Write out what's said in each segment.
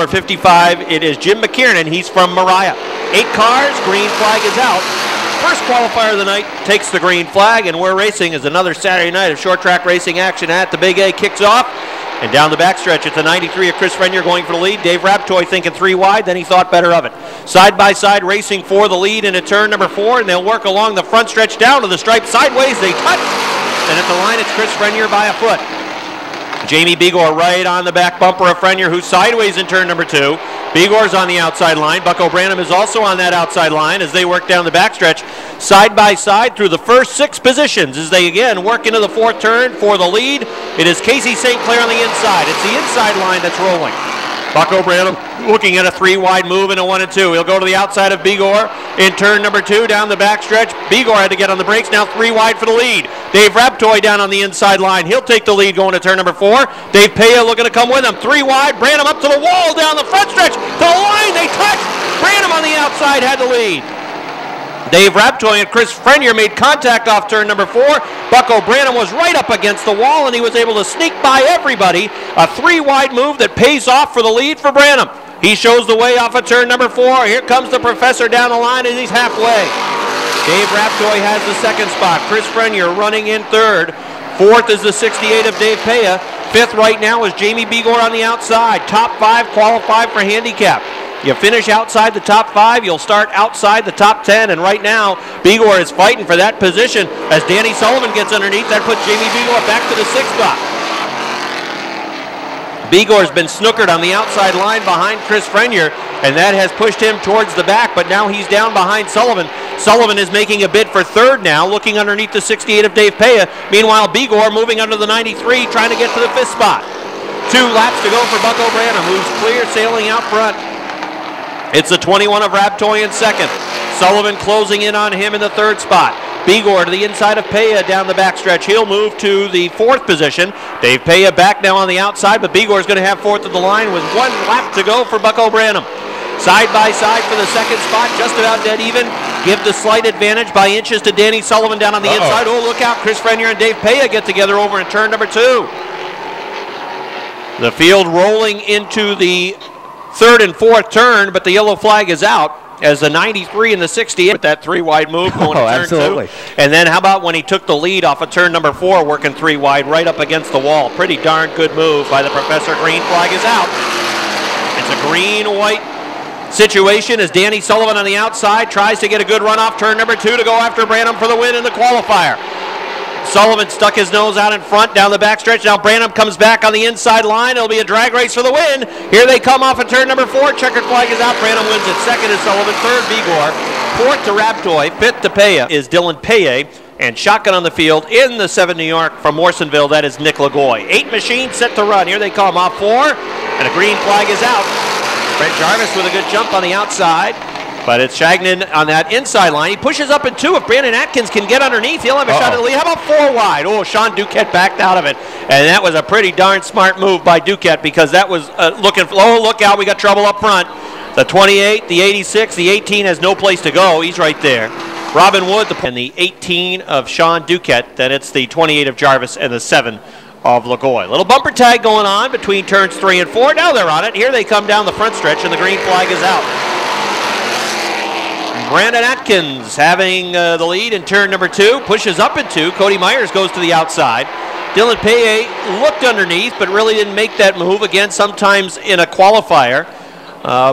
number 55, it is Jim McKiernan. He's from Mariah. 8 cars, green flag is out. First qualifier of the night takes the green flag, and we're racing as another Saturday night of short track racing action at the Big A kicks off. And down the backstretch, it's a 93 of Chris Frenier going for the lead. Dave Raptoy thinking 3 wide, then he thought better of it. Side by side racing for the lead into turn number 4, and they'll work along the front stretch down to the stripe sideways. They touch, and at the line it's Chris Frenier by a foot. Jamie Begor right on the back bumper of Frenier, who's sideways in turn number 2. Begor's on the outside line. Bucko Branham is also on that outside line as they work down the backstretch side by side through the first 6 positions as they again work into the 4th turn for the lead. It is Casey St. Clair on the inside. It's the inside line that's rolling. Bucko Branham looking at a 3 wide move into 1 and 2. He'll go to the outside of Begor in turn number 2 down the backstretch. Begor had to get on the brakes, now 3 wide for the lead. Dave Raptoy down on the inside line. He'll take the lead going to turn number 4. Dave Paya looking to come with him. 3 wide. Branham up to the wall down the front stretch. To the line. They touch. Branham on the outside had the lead. Dave Raptoy and Chris Frenier made contact off turn number 4. Bucko Branham was right up against the wall, and he was able to sneak by everybody. A 3 wide move that pays off for the lead for Branham. He shows the way off of turn number 4. Here comes the professor down the line, and he's halfway. Dave Raptoy has the 2nd spot. Chris Frenier running in 3rd. 4th is the 68 of Dave Paya. 5th right now is Jamie Begor on the outside. Top 5 qualify for handicap. You finish outside the top 5, you'll start outside the top 10, and right now, Begor is fighting for that position as Danny Sullivan gets underneath. That puts Jamie Begor back to the 6th spot. Begor's been snookered on the outside line behind Chris Frenier, and that has pushed him towards the back, but now he's down behind Sullivan. Sullivan is making a bid for 3rd now, looking underneath the 68 of Dave Paya. Meanwhile, Begor moving under the 93, trying to get to the 5th spot. 2 laps to go for Bucko Branham, who's clear sailing out front. It's the 21 of Raptoy in 2nd. Sullivan closing in on him in the 3rd spot. Begor to the inside of Paya down the backstretch. He'll move to the 4th position. Dave Paya back now on the outside, but Begor's going to have 4th of the line with 1 lap to go for Bucko Branham. Side by side for the 2nd spot, just about dead even. Give the slight advantage by inches to Danny Sullivan down on the inside. Oh, look out. Chris Frenier and Dave Paya get together over in turn number 2. The field rolling into the 3rd and 4th turn, but the yellow flag is out as the 93 and the 68 with that 3 wide move going to turn absolutely. 2. And then how about when he took the lead off of turn number 4, working 3 wide right up against the wall. Pretty darn good move by the professor. Green flag is out. It's a green-white situation as Danny Sullivan on the outside tries to get a good run off turn number 2 to go after Branham for the win in the qualifier. Sullivan stuck his nose out in front down the backstretch. Now Branham comes back on the inside line. It'll be a drag race for the win. Here they come off of turn number 4. Checkered flag is out. Branham wins it. 2nd is Sullivan. 3rd, Begor. 4th to Raptoy. 5th to Paya is Dylan Paye. And shotgun on the field in the 7 New York from Morrisonville. That is Nick Lagoy. 8 machines set to run. Here they come off 4. And a green flag is out. Brent Jarvis with a good jump on the outside. But it's Shagnon on that inside line. He pushes up in 2. If Brandon Atkins can get underneath, he'll have a shot at the lead. How about 4 wide? Oh, Sean Duquette backed out of it. And that was a pretty darn smart move by Duquette because that was looking, oh, look out, we got trouble up front. The 28, the 86, the 18 has no place to go. He's right there. Robin Wood, and the 18 of Sean Duquette. Then it's the 28 of Jarvis and the 7 of Lagoy. Little bumper tag going on between turns 3 and 4. Now they're on it. Here they come down the front stretch, and the green flag is out. Brandon Atkins having the lead in turn number 2, pushes up in 2. Cody Myers goes to the outside. Dylan Paye looked underneath, but really didn't make that move. Again, sometimes in a qualifier,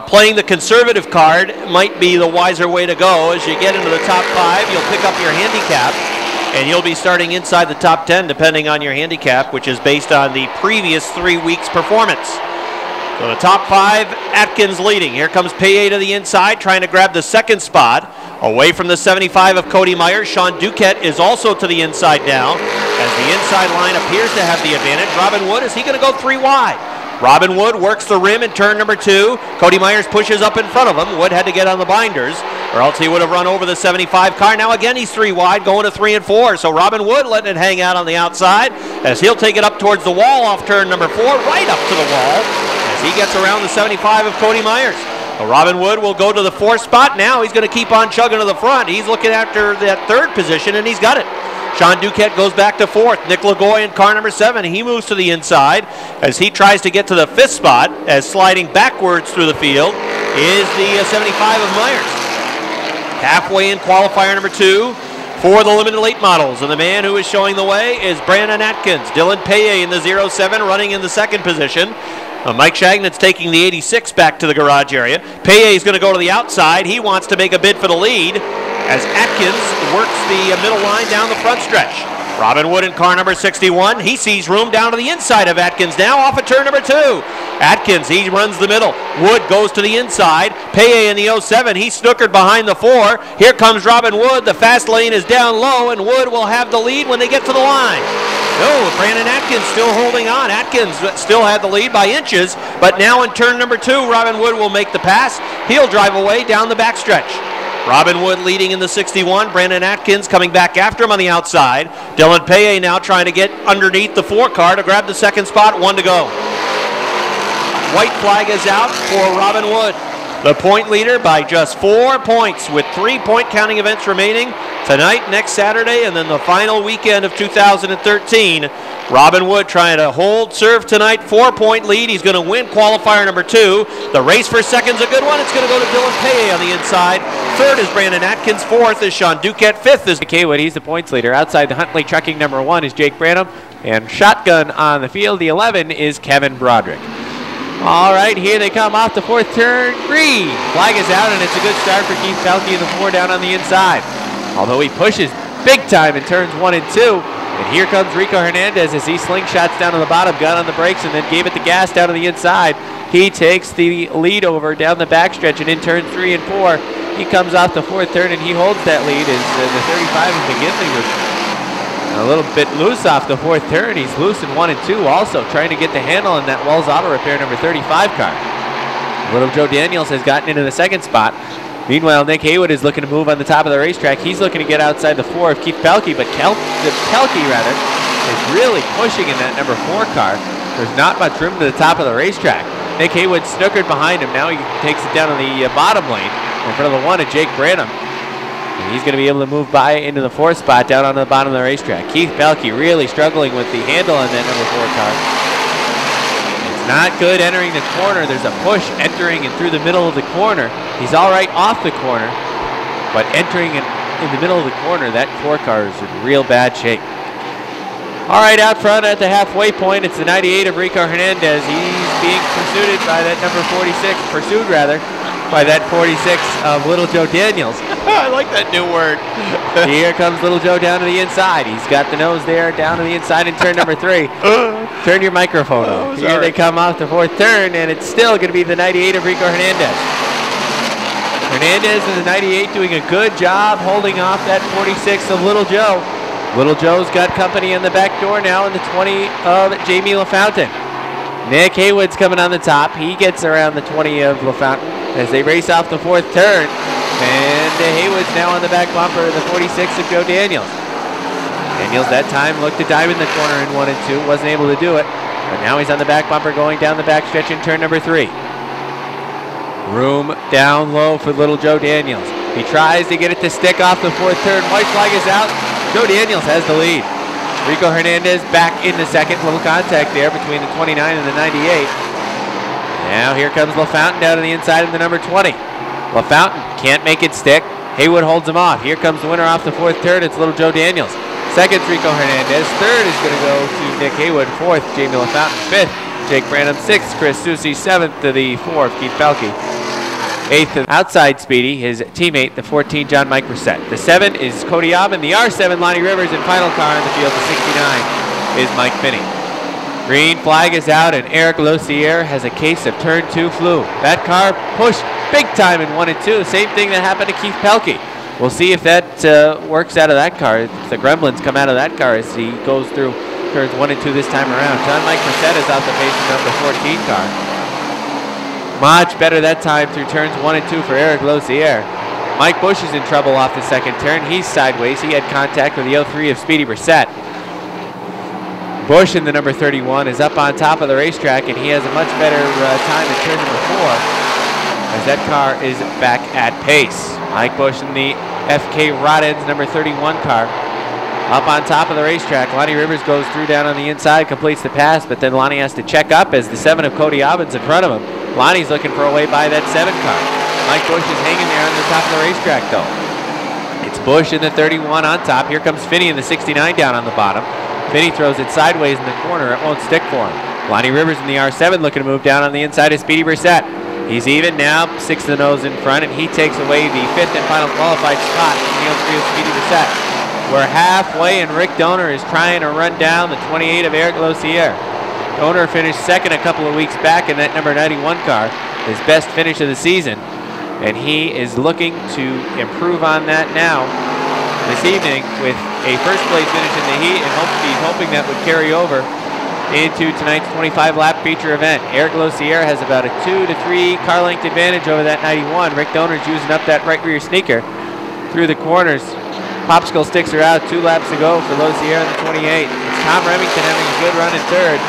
playing the conservative card might be the wiser way to go. As you get into the top 5, you'll pick up your handicap, and you'll be starting inside the top 10, depending on your handicap, which is based on the previous 3 weeks' performance. So the top 5, Atkins leading. Here comes Paye to the inside, trying to grab the 2nd spot. Away from the 75 of Cody Myers, Sean Duquette is also to the inside now, as the inside line appears to have the advantage. Robin Wood, is he going to go 3 wide? Robin Wood works the rim in turn number 2. Cody Myers pushes up in front of him. Wood had to get on the binders, or else he would have run over the 75 car. Now again, he's 3 wide, going to 3 and 4. So Robin Wood letting it hang out on the outside, as he'll take it up towards the wall off turn number 4, right up to the wall, as he gets around the 75 of Cody Myers. Well, Robin Wood will go to the 4th spot now. He's going to keep on chugging to the front. He's looking after that 3rd position, and he's got it. Sean Duquette goes back to 4th. Nick Lagoy in car number 7. He moves to the inside as he tries to get to the 5th spot, as sliding backwards through the field is the 75 of Myers. Halfway in qualifier number 2 for the limited late models. And the man who is showing the way is Brandon Atkins. Dylan Paye in the 07 running in the 2nd position. Mike Shagnitz taking the 86 back to the garage area. Paye is going to go to the outside. He wants to make a bid for the lead as Atkins works the middle line down the front stretch. Robin Wood in car number 61. He sees room down to the inside of Atkins now off of turn number 2. Atkins, he runs the middle. Wood goes to the inside. Paye in the 07. He's snookered behind the 4. Here comes Robin Wood. The fast lane is down low, and Wood will have the lead when they get to the line. No, Brandon Atkins still holding on. Atkins still had the lead by inches, but now in turn number 2, Robin Wood will make the pass. He'll drive away down the backstretch. Robin Wood leading in the 61. Brandon Atkins coming back after him on the outside. Dylan Paye now trying to get underneath the 4 car to grab the 2nd spot. 1 to go. White flag is out for Robin Wood. The point leader by just 4 points with 3 point counting events remaining tonight, next Saturday, and then the final weekend of 2013. Robin Wood trying to hold serve tonight, 4 point lead. He's going to win qualifier number 2. The race for second's a good one. It's going to go to Dylan Paye on the inside. 3rd is Brandon Atkins. 4th is Sean Duquette. 5th is Kaywood. He's the points leader. Outside the Huntley Trucking number 1 is Jake Branham. And shotgun on the field, the 11 is Kevin Broderick. All right, here they come off the 4th turn. Green flag is out, and it's a good start for Keith Pelkey in the 4 down on the inside. Although he pushes big time in turns 1 and 2. And here comes Rico Hernandez as he slingshots down to the bottom, got on the brakes, and then gave it the gas down to the inside. He takes the lead over down the backstretch, and in turns 3 and 4, he comes off the 4th turn, and he holds that lead as the 35 of McGinley was a little bit loose off the 4th turn. He's loose in 1 and 2 also, trying to get the handle on that Wells Auto Repair number 35 car. Little Joe Daniels has gotten into the 2nd spot. Meanwhile, Nick Haywood is looking to move on the top of the racetrack. He's looking to get outside the 4 of Keith Pelkey, but Pelkey is really pushing in that number 4 car. There's not much room to the top of the racetrack. Nick Haywood snookered behind him. Now he takes it down on the bottom lane in front of the 1 of Jake Branham. And he's going to be able to move by into the 4th spot down on the bottom of the racetrack. Keith Pelkey really struggling with the handle on that number 4 car. Not good entering the corner. There's a push entering and through the middle of the corner. He's all right off the corner, but entering in the middle of the corner, that 4 car is in real bad shape. All right, out front at the halfway point, it's the 98 of Rico Hernandez. He's being pursued by that number 46, by that 46 of Little Joe Daniels. I like that new word. Here comes Little Joe down to the inside. He's got the nose there down to the inside in turn number 3. Turn your microphone on. Here they come off the 4th turn, and it's still going to be the 98 of Rico Hernandez. Hernandez and the 98 doing a good job holding off that 46 of Little Joe. Little Joe's got company in the back door now in the 20 of Jamie LaFountain. Nick Haywood's coming on the top. He gets around the 20 of LaFountain as they race off the 4th turn. And Haywood's now on the back bumper of the 46 of Joe Daniels. Daniels that time looked to dive in the corner in 1 and 2. Wasn't able to do it. But now he's on the back bumper going down the back stretch in turn number 3. Room down low for Little Joe Daniels. He tries to get it to stick off the 4th turn. White flag is out. Joe Daniels has the lead. Rico Hernandez back in the 2nd. Little contact there between the 29 and the 98. Now here comes LaFountain down to the inside of the number 20. LaFountain can't make it stick. Haywood holds him off. Here comes the winner off the 4th turn. It's Little Joe Daniels. 2nd, Rico Hernandez. 3rd is going to go to Nick Haywood. 4th, Jamie LaFountain. 5th, Jake Branham. 6th, Chris Susi. 7th to the 4 of Keith Pelkey. 8th, outside Speedy, his teammate, the 14, John Mike Brissett. The 7 is Cody Aubin. The R7, Lonnie Rivers. And final car in the field, the 69, is Mike Finney. Green flag is out, and Eric Lossier has a case of turn 2 flu. That car pushed big time in 1 and 2. Same thing that happened to Keith Pelkey. We'll see if that works out of that car. If the gremlins come out of that car as he goes through turns 1 and 2 this time around. John Mike Brissett is out the pace of the 14 car. Much better that time through turns 1 and 2 for Eric Lossier. Mike Bush is in trouble off the 2nd turn. He's sideways. He had contact with the 03 of Speedy Brissett. Bush in the number 31 is up on top of the racetrack, and he has a much better time in turn number 4 as that car is back at pace. Mike Bush in the FK Rodens number 31 car Up on top of the racetrack, Lonnie Rivers goes through down on the inside, completes the pass, but then Lonnie has to check up as the 7 of Cody Obbins in front of him. Lonnie's looking for a way by that 7 car. Mike Bush is hanging there on the top of the racetrack, though. It's Bush in the 31 on top. Here comes Finney in the 69 down on the bottom. Finney throws it sideways in the corner. It won't stick for him. Lonnie Rivers in the R7 looking to move down on the inside of Speedy Brissett. He's even now, 6 to the nose in front, and he takes away the 5th and final qualified spot from the 03 of Speedy Brissett. We're halfway, and Rick Donor is trying to run down the 28 of Eric Lossier. Donor finished second a couple of weeks back in that number 91 car, his best finish of the season, and he is looking to improve on that now this evening with a first place finish in the heat, and he's hoping that would carry over into tonight's 25-lap feature event. Eric Lossier has about a 2 to 3 car length advantage over that 91. Rick Donor's using up that right rear sneaker through the corners. Popsicle sticks are out, 2 laps to go for Lossier in the 28. It's Tom Remington having a good run in third.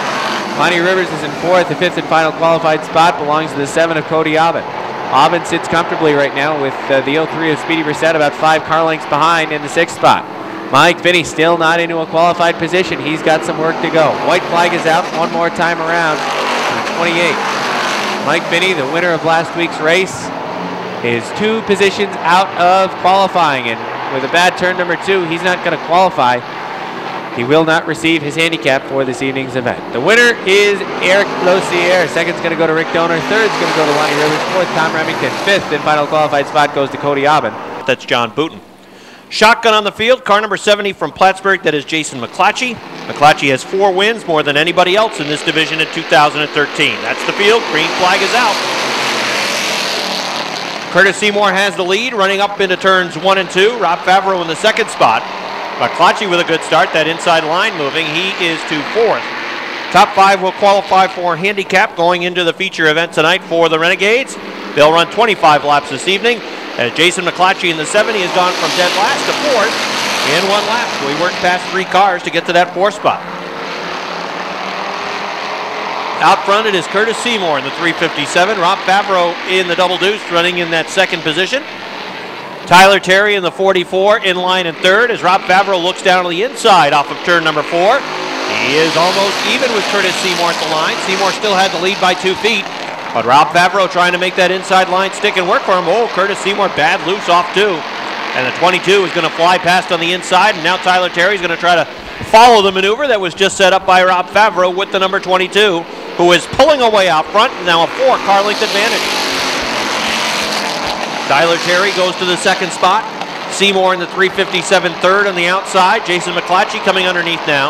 Lonnie Rivers is in fourth. The 5th and final qualified spot belongs to the 7 of Cody Obbin. Obbin sits comfortably right now with the 03 of Speedy Brissett about 5 car lengths behind in the 6th spot. Mike Finney still not into a qualified position. He's got some work to go. White flag is out one more time around on 28. Mike Finney, the winner of last week's race, is 2 positions out of qualifying, and with a bad turn number 2, he's not going to qualify. He will not receive his handicap for this evening's event. The winner is Eric Lossier. Second's going to go to Rick Donor. Third's going to go to Lonnie Rivers. Fourth, Tom Remington. 5th and final qualified spot goes to Cody Obbin. That's John Booten. Shotgun on the field, car number 70 from Plattsburgh. That is Jason McClatchy. McClatchy has 4 wins, more than anybody else in this division in 2013. That's the field. Green flag is out. Curtis Seymour has the lead, running up into turns 1 and 2. Rob Favreau in the 2nd spot. McClatchy with a good start, that inside line moving. He is to 4th. Top 5 will qualify for handicap going into the feature event tonight for the Renegades. They'll run 25 laps this evening. As Jason McClatchy in the 70 has gone from dead last to 4th in 1 lap. So he worked past 3 cars to get to that 4th spot. Out front it is Curtis Seymour in the 357. Rob Favreau in the double deuce running in that 2nd position. Tyler Terry in the 44 in line in 3rd as Rob Favreau looks down on the inside off of turn number 4. He is almost even with Curtis Seymour at the line. Seymour still had the lead by 2 feet, but Rob Favreau trying to make that inside line stick and work for him. Oh, Curtis Seymour bad loose off 2. And the 22 is going to fly past on the inside, and now Tyler Terry is going to try to follow the maneuver that was just set up by Rob Favreau with the number 22, who is pulling away out front, now a 4 car length advantage. Tyler Terry goes to the 2nd spot. Seymour in the 357 3rd on the outside. Jason McClatchy coming underneath now.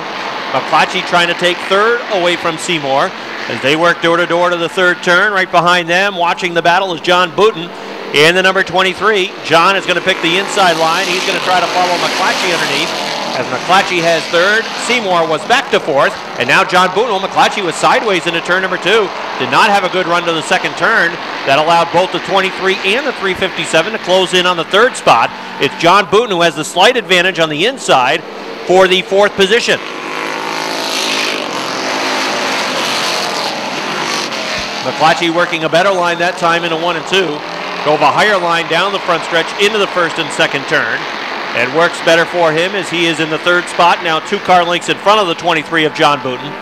McClatchy trying to take 3rd away from Seymour as they work door to door to the 3rd turn. Right behind them, watching the battle, is John Booten in the number 23. John is going to pick the inside line. He's going to try to follow McClatchy underneath. As McClatchy has 3rd, Seymour was back to 4th, and now John Booten. McClatchy was sideways into turn number 2. Did not have a good run to the 2nd turn. That allowed both the 23 and the 357 to close in on the 3rd spot. It's John Booten who has the slight advantage on the inside for the 4th position. McClatchy working a better line that time into 1 and 2. Drove a higher line down the front stretch into the 1st and 2nd turn. It works better for him as he is in the 3rd spot, now 2 car lengths in front of the 23 of John Booten.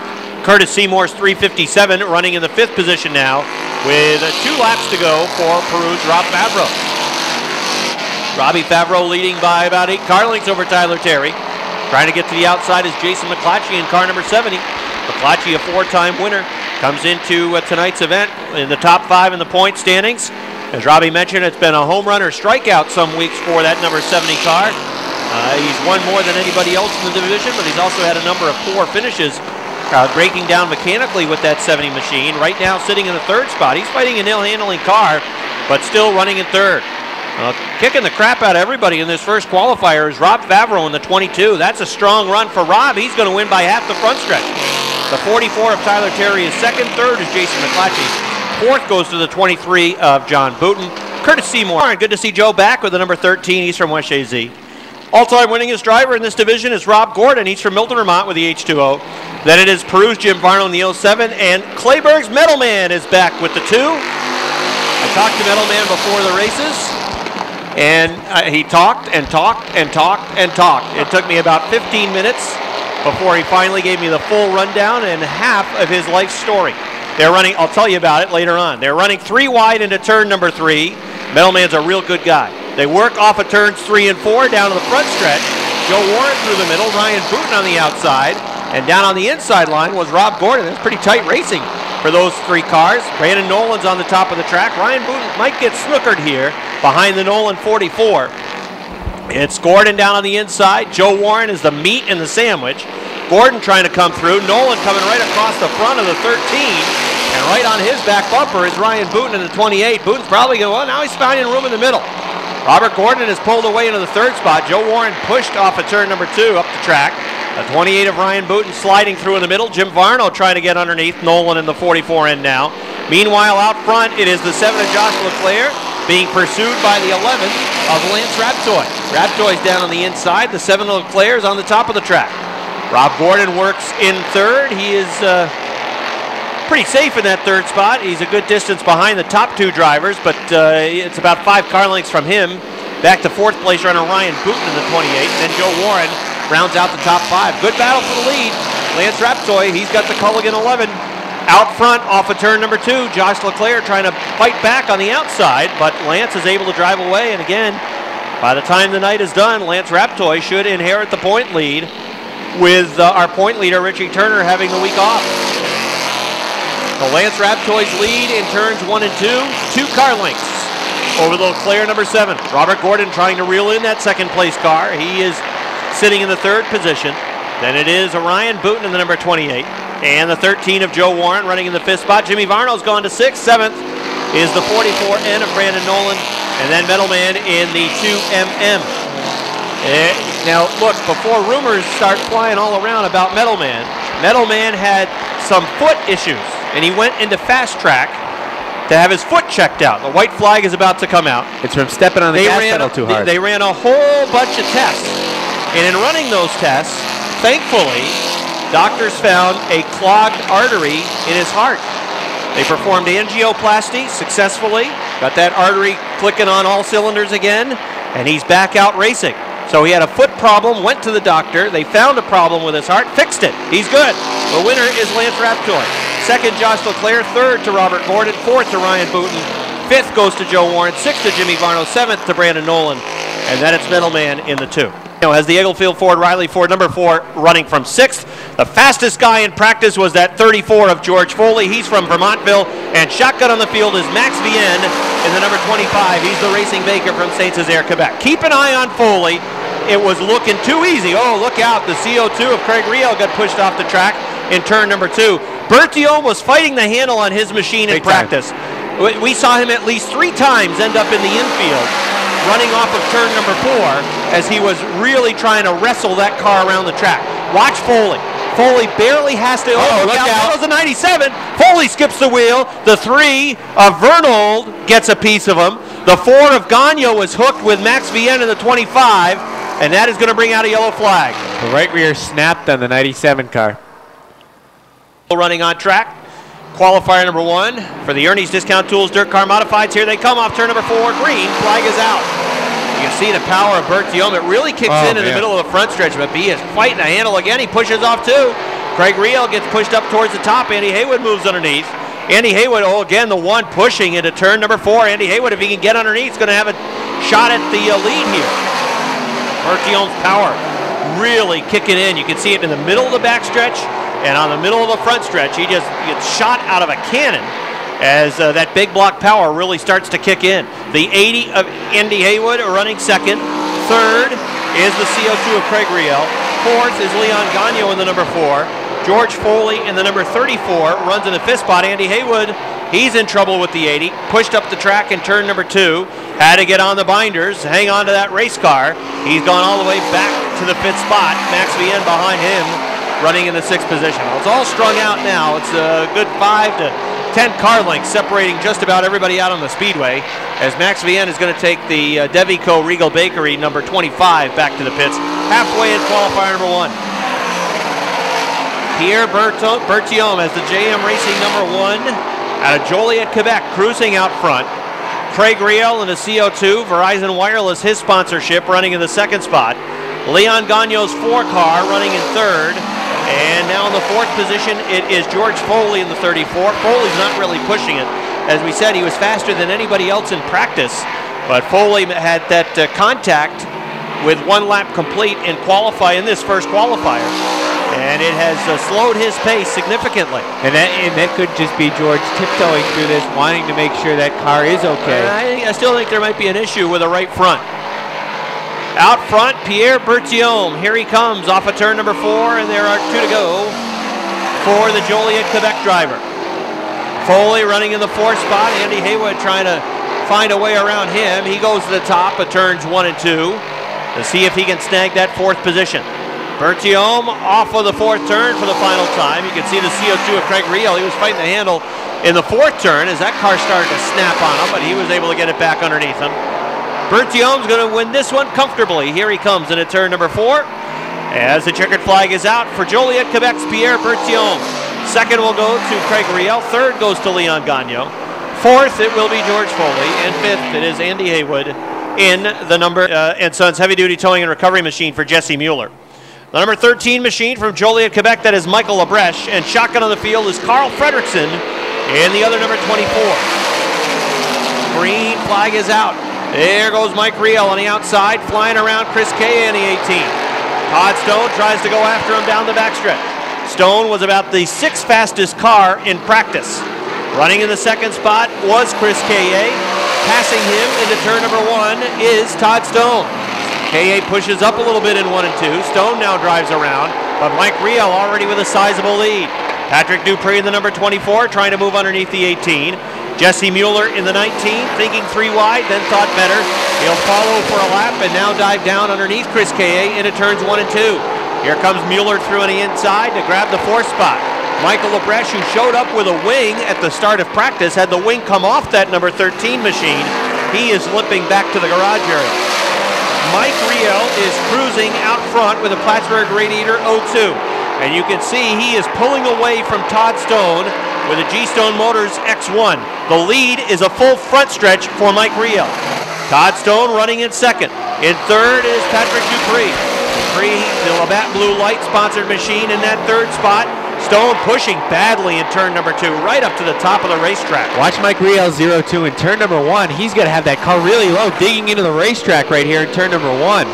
Curtis Seymour's 357 running in the 5th position now with 2 laps to go for Peru's Rob Favreau. Robbie Favreau leading by about 8 car lengths over Tyler Terry. Trying to get to the outside is Jason McClatchy in car number 70. McClatchy, a 4-time winner, comes into tonight's event in the top 5 in the point standings. As Robbie mentioned, it's been a home run or strikeout some weeks for that number 70 car. He's won more than anybody else in the division, but he's also had a number of poor finishes, breaking down mechanically with that 70 machine. Right now sitting in the 3rd spot. He's fighting an ill-handling car, but still running in 3rd. Kicking the crap out of everybody in this first qualifier is Rob Favreau in the 22. That's a strong run for Rob. He's going to win by half the front stretch. The 44 of Tyler Terry is 2nd. 3rd is Jason McClatchy. 4th goes to the 23 of John Booten. Curtis Seymour. And good to see Joe back with the number 13. He's from West AZ. All-time winningest driver in this division is Rob Gordon. He's from Milton, Vermont with the H2O. Then it is Peru's Jim Varno in the 07. And Clayburgh's Metalman is back with the 2. I talked to Metalman before the races. And he talked and talked and talked and talked. It took me about 15 minutes before he finally gave me the full rundown and half of his life story. They're running, I'll tell you about it later on. They're running 3 wide into turn number 3. Metalman's a real good guy. They work off of turns 3 and 4 down to the front stretch. Joe Warren through the middle, Ryan Booten on the outside. And down on the inside line was Rob Gordon. It's pretty tight racing for those 3 cars. Brandon Nolan's on the top of the track. Ryan Booten might get snookered here behind the Nolan 44. It's Gordon down on the inside. Joe Warren is the meat in the sandwich. Gordon trying to come through. Nolan coming right across the front of the 13. And right on his back bumper is Ryan Booten in the 28. Booten's probably going, well, now he's finding room in the middle. Robert Gordon is pulled away into the 3rd spot. Joe Warren pushed off of turn number 2 up the track. The 28 of Ryan Booten sliding through in the middle. Jim Varno trying to get underneath Nolan in the 44 end now. Meanwhile, out front, it is the 7 of Josh Leclerc being pursued by the 11 of Lance Raptoy. Raptoy's down on the inside. The 7 of Leclerc is on the top of the track. Rob Gordon works in 3rd. He is pretty safe in that 3rd spot. He's a good distance behind the top 2 drivers, but it's about 5 car lengths from him. Back to 4th place runner Ryan Booten in the 28, and then Joe Warren rounds out the top 5. Good battle for the lead. Lance Raptoy, he's got the Culligan 11. Out front off of turn number 2, Josh Leclerc trying to fight back on the outside, but Lance is able to drive away, and again, by the time the night is done, Lance Raptoy should inherit the point lead with our point leader, Richie Turner, having the week off. So Lance Raptoy's lead in turns 1 and 2, 2 car lengths over the Leclerc number 7. Robert Gordon trying to reel in that 2nd place car. He is sitting in the 3rd position. Then it is Ryan Booten in the number 28. And the 13 of Joe Warren running in the 5th spot. Jimmy Varno's gone to 6th. 7th is the 44N of Brandon Nolan. And then Metalman in the 2MM. Now, look, before rumors start flying all around about Metalman, Metalman had some foot issues. And he went into fast track to have his foot checked out. The white flag is about to come out. It's from stepping on the gas pedal too hard. They ran a whole bunch of tests. And in running those tests, thankfully, doctors found a clogged artery in his heart. They performed angioplasty successfully, got that artery clicking on all cylinders again, and he's back out racing. So he had a foot problem, went to the doctor, they found a problem with his heart, fixed it. He's good. The winner is Lance Raptoy. 2nd, Josh Leclerc. 3rd to Robert Gordon. 4th to Ryan Booten. 5th goes to Joe Warren. 6th to Jimmy Varno. 7th to Brandon Nolan. And then it's Metalman in the 2. As the Eaglefield Ford Riley Ford number 4 running from 6th. The fastest guy in practice was that 34 of George Foley. He's from Vermontville. And shotgun on the field is Max Vienne in the number 25. He's the racing baker from Saint-Césaire, Quebec. Keep an eye on Foley. It was looking too easy. Oh, look out. The CO2 of Craig Riel got pushed off the track in turn number 2. Berthiaume was fighting the handle on his machine in practice. We saw him at least 3 times end up in the infield, running off of turn number 4 as he was really trying to wrestle that car around the track. Watch Foley. Foley barely has to, look out. That was a 97. Foley skips the wheel. The 3 of Vernold gets a piece of him. The 4 of Gagnon was hooked with Max Vienne in the 25, and that is going to bring out a yellow flag. The right rear snapped on the 97 car. Running on track. Qualifier number 1 for the Ernie's Discount Tools Dirt Car Modifieds. Here they come off turn number 4. Green flag is out. You can see the power of Berthiaume. It really kicks in the middle of the front stretch, but B is fighting the handle again. He pushes off too. Craig Riel gets pushed up towards the top. Andy Haywood moves underneath. Andy Haywood, again, the one pushing into turn number 4. Andy Haywood, if he can get underneath, is going to have a shot at the lead here. Berthiaume's power really kicking in. You can see it in the middle of the backstretch and on the middle of the front stretch. He just gets shot out of a cannon as that big block power really starts to kick in. The 80 of Andy Haywood running 2nd. 3rd is the CO2 of Craig Riel. 4th is Leon Gagnon in the number 4. George Foley in the number 34 runs in the 5th spot. Andy Haywood, he's in trouble with the 80. Pushed up the track in turn number 2. Had to get on the binders, hang on to that race car. He's gone all the way back to the 5th spot. Max Vienne behind him, running in the 6th position. Well, it's all strung out now. It's a good 5 to 10 car lengths separating just about everybody out on the Speedway, as Max Vienne is going to take the Devico Regal Bakery number 25 back to the pits, halfway in qualifier number 1. Pierre Berthiaume as the JM Racing number 1 out of Joliet, Quebec, cruising out front. Craig Riel in the CO2, Verizon Wireless, his sponsorship, running in the second spot. Leon Gagno's 4-car running in third. And now in the fourth position, it is George Foley in the 34. Foley's not really pushing it. As we said, he was faster than anybody else in practice. But Foley had that contact with 1 lap complete in this first qualifier. And it has slowed his pace significantly. And that could just be George tiptoeing through this, wanting to make sure that car is okay. I still think there might be an issue with the right front. Out front, Pierre Berthiaume. Here he comes off of turn number 4, and there are 2 to go for the Joliet, Quebec driver. Foley running in the 4th spot. Andy Haywood trying to find a way around him. He goes to the top of turns 1 and 2 to see if he can snag that 4th position. Berthiaume off of the 4th turn for the final time. You can see the CO2 of Craig Riel. He was fighting the handle in the 4th turn as that car started to snap on him, but he was able to get it back underneath him. Berthiaume's going to win this one comfortably. Here he comes into turn number 4 as the checkered flag is out for Joliet, Quebec's Pierre Berthiaume. Second will go to Craig Riel. Third goes to Leon Gagno. Fourth, it will be George Foley. And fifth, it is Andy Haywood in the number and Sons heavy-duty towing and recovery machine for Jesse Mueller. The number 13 machine from Joliet, Quebec, that is Michael Labreche. And shotgun on the field is Carl Fredrickson and the other number 24. Green flag is out. There goes Mike Riel on the outside, flying around Chris Kay in the 18. Todd Stone tries to go after him down the backstretch. Stone was about the 6th fastest car in practice. Running in the second spot was Chris Kay. Passing him into turn number 1 is Todd Stone. Kay pushes up a little bit in 1 and 2. Stone now drives around, but Mike Riel already with a sizable lead. Patrick Dupree in the number 24 trying to move underneath the 18. Jesse Mueller in the 19, thinking 3 wide, then thought better. He'll follow for a lap and now dive down underneath Chris Kay into turns 1 and 2. Here comes Mueller through on the inside to grab the 4th spot. Michael Labreche, who showed up with a wing at the start of practice, had the wing come off that number 13 machine. He is limping back to the garage area. Mike Riel is cruising out front with a Plattsburgh Radiator 02. And you can see he is pulling away from Todd Stone with a G-Stone Motors X1. The lead is a full front stretch for Mike Riel. Todd Stone running in second. In third is Patrick Dupree. Dupree, the Labatt Blue Light sponsored machine in that 3rd spot. Stone pushing badly in turn number 2, right up to the top of the racetrack. Watch Mike Riel 0-2 in turn number 1. He's got to have that car really low, digging into the racetrack right here in turn number 1.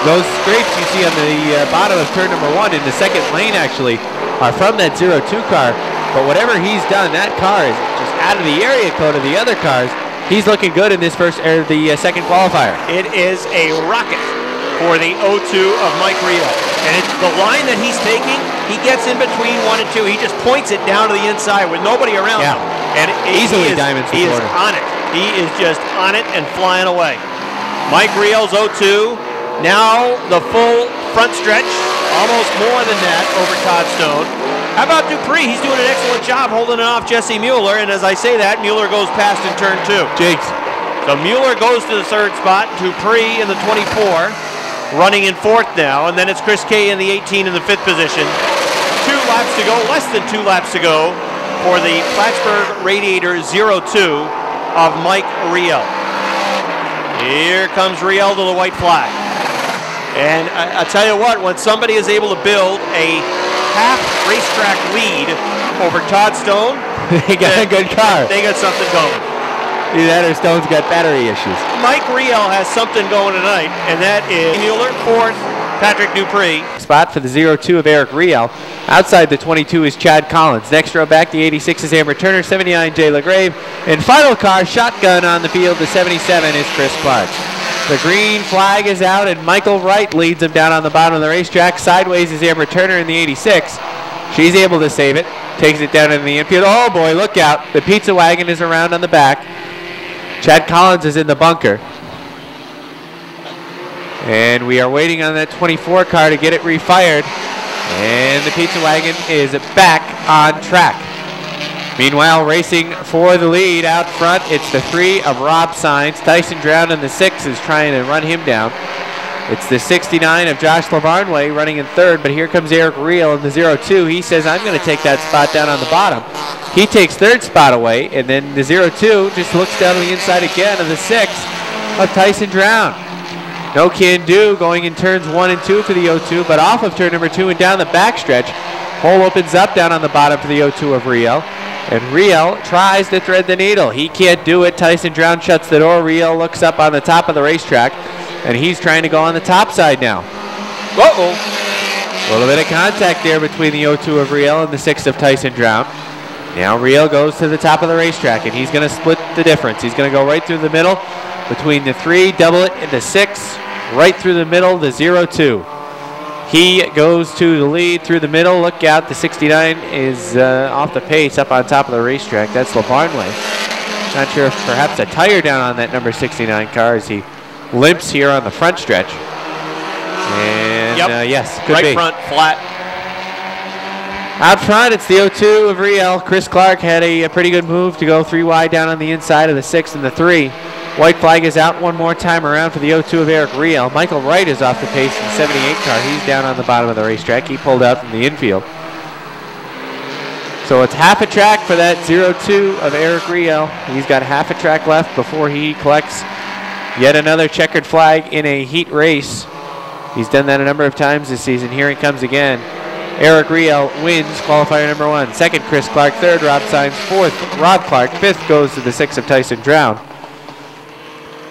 Those scrapes you see on the bottom of turn number 1 in the second lane actually are from that 0-2 car. But whatever he's done, that car is just out of the area code of the other cars. He's looking good in this second qualifier. It is a rocket for the 0-2 of Mike Riel. And it's the line that he's taking, he gets in between 1 and 2. He just points it down to the inside with nobody around him. And easily diamonds the corner. He is on it. He is just on it and flying away. Mike Riel's 0-2. Now the full front stretch, almost more than that over Todd Stone. How about Dupree? He's doing an excellent job holding it off Jesse Mueller. And as I say that, Mueller goes past in turn 2. Jigs. So Mueller goes to the 3rd spot. Dupree in the 24. Running in 4th now, and then it's Chris Kay in the 18 in the 5th position. 2 laps to go, less than 2 laps to go for the Plattsburgh Radiator 0-2 of Mike Riel. Here comes Riel to the white flag. And I tell you what, when somebody is able to build a half racetrack lead over Todd Stone, they got a good car. They got something going. Either that or Stone's got battery issues. Mike Riel has something going tonight, and that is Mueller, 4th, Patrick Dupree. Spot for the 0-2 of Eric Riel. Outside the 22 is Chad Collins. Next row back, the 86 is Amber Turner, 79 Jay LaGrave. And final car, shotgun on the field, the 77 is Chris Clark. The green flag is out, and Michael Wright leads him down on the bottom of the racetrack. Sideways is Amber Turner in the 86. She's able to save it. Takes it down in the infield. Oh boy, look out. The pizza wagon is around on the back. Chad Collins is in the bunker. And we are waiting on that 24 car to get it refired. And the pizza wagon is back on track. Meanwhile, racing for the lead out front, it's the 3 of Rob Sainz. Tyson Drown in the 6 is trying to run him down. It's the 69 of Josh Lavarnway running in 3rd, but here comes Eric Riel in the 0-2. He says, I'm going to take that spot down on the bottom. He takes third spot away, and then the 0-2 just looks down on the inside again of the 6 of Tyson Drown. No can do going in turns 1 and 2 for the 0-2, but off of turn number 2 and down the backstretch, hole opens up down on the bottom for the 0-2 of Riel. And Riel tries to thread the needle. He can't do it. Tyson Drown shuts the door. Riel looks up on the top of the racetrack, and he's trying to go on the top side now. A little bit of contact there between the 0-2 of Riel and the 6 of Tyson Drown. Now Riel goes to the top of the racetrack, and he's going to split the difference. He's going to go right through the middle between the 3, double it, and the 6, right through the middle, the 0-2. He goes to the lead through the middle. Look out, the 69 is off the pace up on top of the racetrack. That's LaBarnway. Not sure if perhaps a tire down on that number 69 car as he limps here on the front stretch. And yes, could right be. Front, flat. Out front, it's the 0-2 of Riel. Chris Clark had a pretty good move to go 3 wide down on the inside of the 6 and the 3. White flag is out one more time around for the 0-2 of Eric Riel. Michael Wright is off the pace in the 78 car. He's down on the bottom of the racetrack. He pulled out from the infield. So it's half a track for that 0-2 of Eric Riel. He's got half a track left before he collects yet another checkered flag in a heat race. He's done that a number of times this season. Here he comes again. Eric Riel wins qualifier number 1. Second, Chris Clark. Third, Rob Sines. Fourth, Rob Clark. Fifth goes to the 6 of Tyson Drown.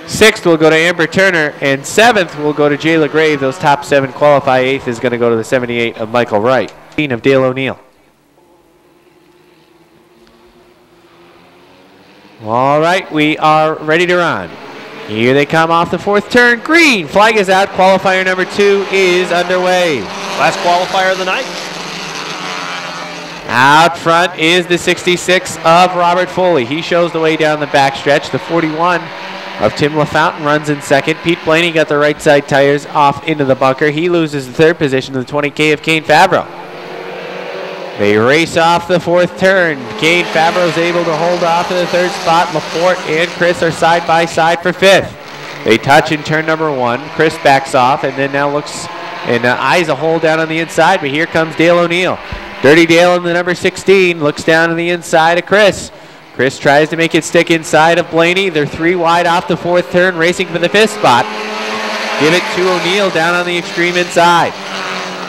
Sixth will go to Amber Turner, and 7th will go to Jay LaGrave. Those top 7 qualify. 8th is going to go to the 78 of Michael Wright. Of Dale O'Neill. All right, we are ready to run. Here they come off the 4th turn. Green flag is out. Qualifier number 2 is underway. Last qualifier of the night. Out front is the 66 of Robert Foley. He shows the way down the backstretch. The 41 of Tim LaFountain runs in second. Pete Blaney got the right side tires off into the bunker. He loses the 3rd position to the 20K of Kane Favreau. They race off the 4th turn. Kane Favreau is able to hold off to the 3rd spot. Laporte and Chris are side by side for 5th. They touch in turn number 1. Chris backs off and then now looks and eyes a hole down on the inside, but here comes Dale O'Neill. Dirty Dale in the number 16 looks down on the inside of Chris. Chris tries to make it stick inside of Blaney. They're 3 wide off the 4th turn, racing for the 5th spot. Give it to O'Neill down on the extreme inside.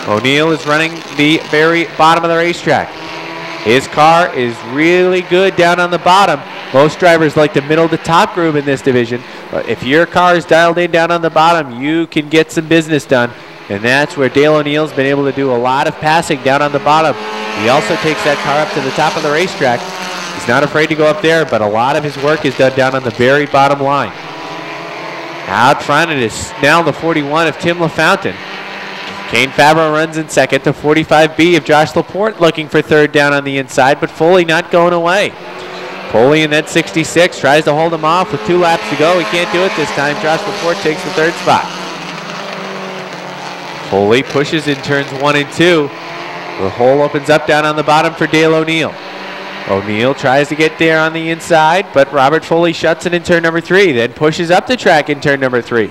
O'Neill is running the very bottom of the racetrack. His car is really good down on the bottom. Most drivers like the middle to top groove in this division. But if your car is dialed in down on the bottom, you can get some business done. And that's where Dale O'Neill's been able to do a lot of passing down on the bottom. He also takes that car up to the top of the racetrack. He's not afraid to go up there, but a lot of his work is done down on the very bottom line. Out front, it is now the 41 of Tim LaFountain. Kane Favreau runs in second. The 45B of Josh Laporte looking for 3rd down on the inside, but Foley not going away. Foley in that 66 tries to hold him off with 2 laps to go. He can't do it this time. Josh Laporte takes the 3rd spot. Foley pushes in turns 1 and 2. The hole opens up down on the bottom for Dale O'Neill. O'Neill tries to get there on the inside, but Robert Foley shuts it in turn number 3, then pushes up the track in turn number 3.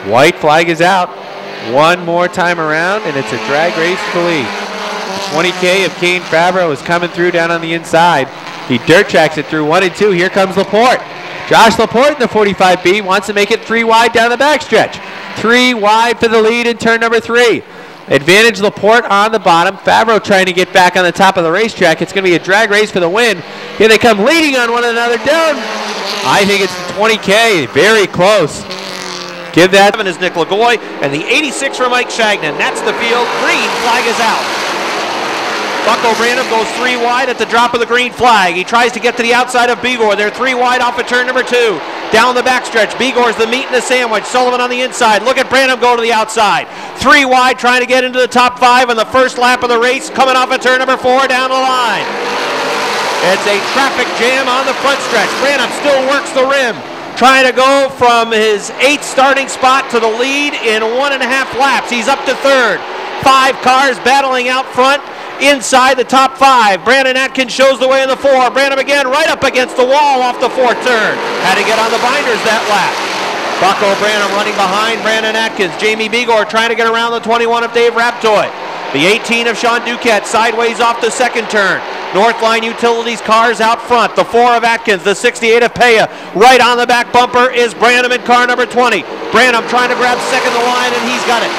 White flag is out. One more time around, and it's a drag race for the lead. The 20K of Kane Favreau is coming through down on the inside. He dirt tracks it through 1 and 2. Here comes Laporte. Josh Laporte in the 45B wants to make it 3 wide down the backstretch. 3 wide for the lead in turn number 3. Advantage Laporte on the bottom. Favreau trying to get back on the top of the racetrack. It's going to be a drag race for the win. Here they come leading on one another down. I think it's the 20K. Very close. Give that. 7 is Nick Lagoy, and the 86 for Mike Shagnon. That's the field. Green flag is out. Bucko Branham goes 3 wide at the drop of the green flag. He tries to get to the outside of Bigor. They're 3 wide off of turn number 2. Down the backstretch. Bigor's the meat and the sandwich. Sullivan on the inside. Look at Branham go to the outside. 3 wide trying to get into the top 5 on the first lap of the race. Coming off of turn number 4 down the line. It's a traffic jam on the front stretch. Branham still works the rim. Trying to go from his 8th starting spot to the lead in 1.5 laps. He's up to 3rd. 5 cars battling out front inside the top 5. Brandon Atkins shows the way in the 4. Branham again right up against the wall off the 4th turn. Had to get on the binders that lap. Bucko Branham running behind Brandon Atkins. Jamie Bigor trying to get around the 21 of Dave Raptoy. The 18 of Sean Duquette sideways off the 2nd turn. Northline Utilities cars out front. The 4 of Atkins, the 68 of Paya. Right on the back bumper is Branham in car number 20. Branham trying to grab second the line, and he's got it.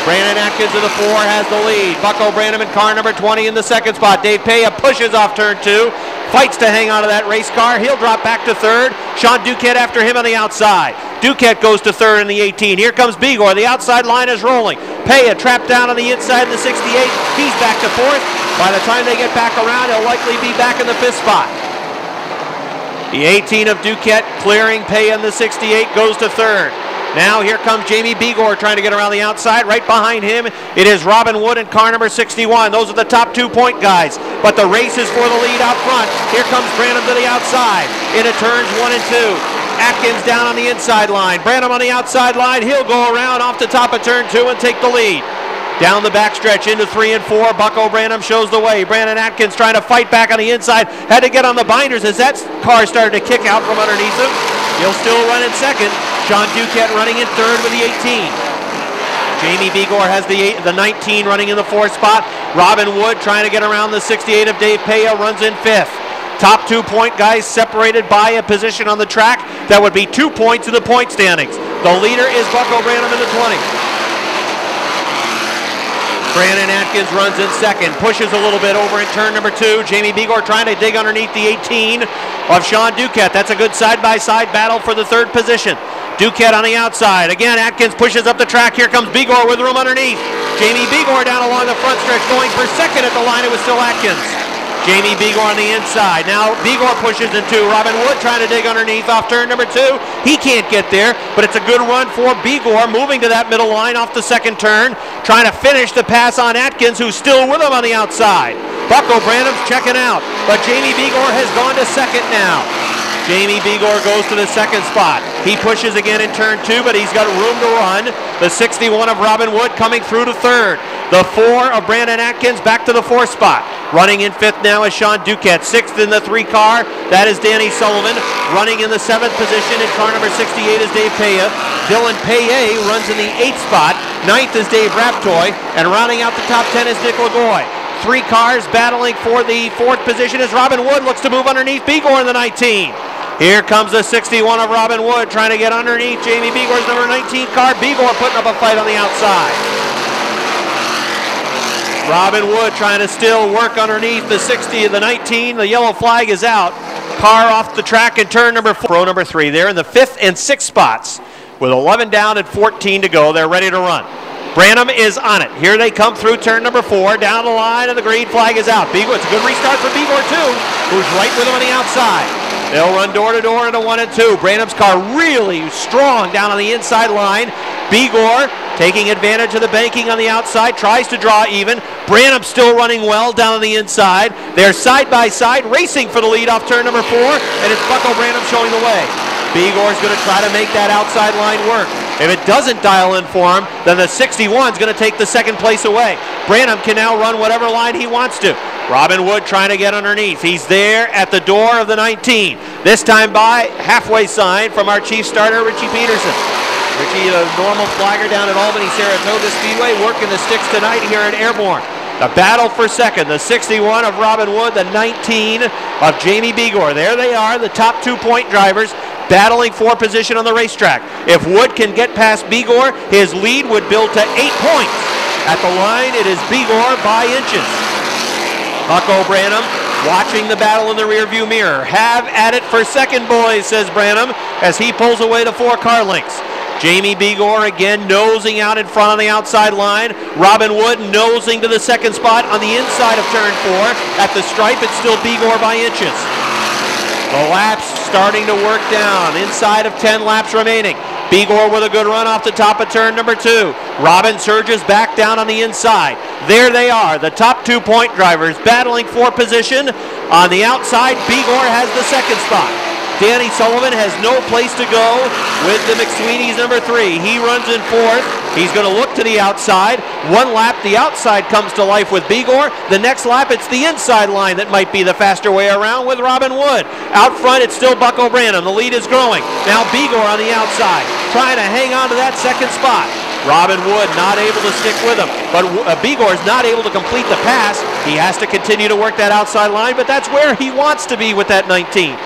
Brandon Atkins in the 4 has the lead. Bucko Branham in car number 20 in the second spot. Dave Paya pushes off turn 2. Fights to hang on to that race car. He'll drop back to third. Sean Duquette after him on the outside. Duquette goes to third in the 18. Here comes Bigor. The outside line is rolling. Paya trapped down on the inside in the 68. He's back to fourth. By the time they get back around, he'll likely be back in the 5th spot. The 18 of Duquette clearing Paya in the 68 goes to third. Now here comes Jamie Bigor trying to get around the outside. Right behind him, it is Robin Wood in car number 61. Those are the top 2-point guys. But the race is for the lead out front. Here comes Branham to the outside into turns 1 and 2. Atkins down on the inside line. Branham on the outside line. He'll go around off the top of turn 2 and take the lead. Down the backstretch into 3 and 4. Bucko Branham shows the way. Brandon Atkins trying to fight back on the inside. Had to get on the binders as that car started to kick out from underneath him. He'll still run in second. Sean Duquette running in third with the 18. Jamie Bigor has the 19 running in the 4th spot. Robin Wood trying to get around the 68 of Dave Paya runs in 5th. Top 2-point guys separated by a position on the track. That would be 2 points in the point standings. The leader is Bucko Branham in the 20. Brandon Atkins runs in second, pushes a little bit over in turn number 2. Jamie Bigor trying to dig underneath the 18 of Sean Duquette. That's a good side-by-side battle for the 3rd position. Duquette on the outside. Again, Atkins pushes up the track. Here comes Bigor with room underneath. Jamie Bigor down along the front stretch going for second at the line. It was still Atkins. Jamie Bigor on the inside. Now Bigor pushes in 2. Robin Wood trying to dig underneath off turn number 2. He can't get there, but it's a good run for Bigor moving to that middle line off the second turn. Trying to finish the pass on Atkins, who's still with him on the outside. Bucko Branham's checking out, but Jamie Bigor has gone to second now. Jamie Bigor goes to the 2nd spot. He pushes again in turn 2, but he's got room to run. The 61 of Robin Wood coming through to 3rd. The 4 of Brandon Atkins back to the 4th spot. Running in 5th now is Sean Duquette. 6th in the 3 car, that is Danny Sullivan. Running in the 7th position in car number 68 is Dave Paya. Dylan Paya runs in the 8th spot. 9th is Dave Raptoy. And rounding out the top 10 is Nick Lagoy. 3 cars battling for the 4th position as Robin Wood looks to move underneath Bigor in the 19. Here comes the 61 of Robin Wood trying to get underneath Jamie Bigor's number 19 car. Bigor putting up a fight on the outside. Robin Wood trying to still work underneath the 60 of the 19. The yellow flag is out. Car off the track in turn number 4. Row number 3. They're in the 5th and 6th spots with 11 down and 14 to go. They're ready to run. Branham is on it. Here they come through turn number 4. Down the line and the green flag is out. Bigor, it's a good restart for Bigor too, who's right with him on the outside. They'll run door to door into 1 and 2. Branham's car really strong down on the inside line. Bigor taking advantage of the banking on the outside, tries to draw even. Branham still running well down on the inside. They're side by side racing for the lead off turn number 4, and it's Bucko Branham showing the way. Bigor's going to try to make that outside line work. If it doesn't dial in for him, then the 61's going to take the 2nd place away. Branham can now run whatever line he wants to. Robin Wood trying to get underneath. He's there at the door of the 19. This time by halfway sign from our chief starter, Richie Peterson. Richie, a normal flagger down at Albany Saratoga Speedway, working the sticks tonight here at Airborne. The battle for second, the 61 of Robin Wood, the 19 of Jamie Bigor. There they are, the top 2-point drivers battling for position on the racetrack. If Wood can get past Bigor, his lead would build to 8 points. At the line, it is Bigor by inches. Bucko Branham watching the battle in the rearview mirror. Have at it for second, boys, says Branham as he pulls away to 4 car lengths. Jamie Bigor again nosing out in front on the outside line. Robin Wood nosing to the 2nd spot on the inside of turn 4. At the stripe, it's still Bigor by inches. The laps starting to work down. Inside of 10 laps remaining. Bigor with a good run off the top of turn number 2. Robin surges back down on the inside. There they are, the top 2-point drivers battling for position. On the outside, Bigor has the 2nd spot. Danny Sullivan has no place to go with the McSweeney's number 3. He runs in 4th. He's going to look to the outside. 1 lap, the outside comes to life with Bigor. The next lap, it's the inside line that might be the faster way around with Robin Wood. Out front, it's still Bucko Branham. The lead is growing. Now Bigor on the outside, trying to hang on to that 2nd spot. Robin Wood not able to stick with him, but Bigor's not able to complete the pass. He has to continue to work that outside line, but that's where he wants to be with that 19.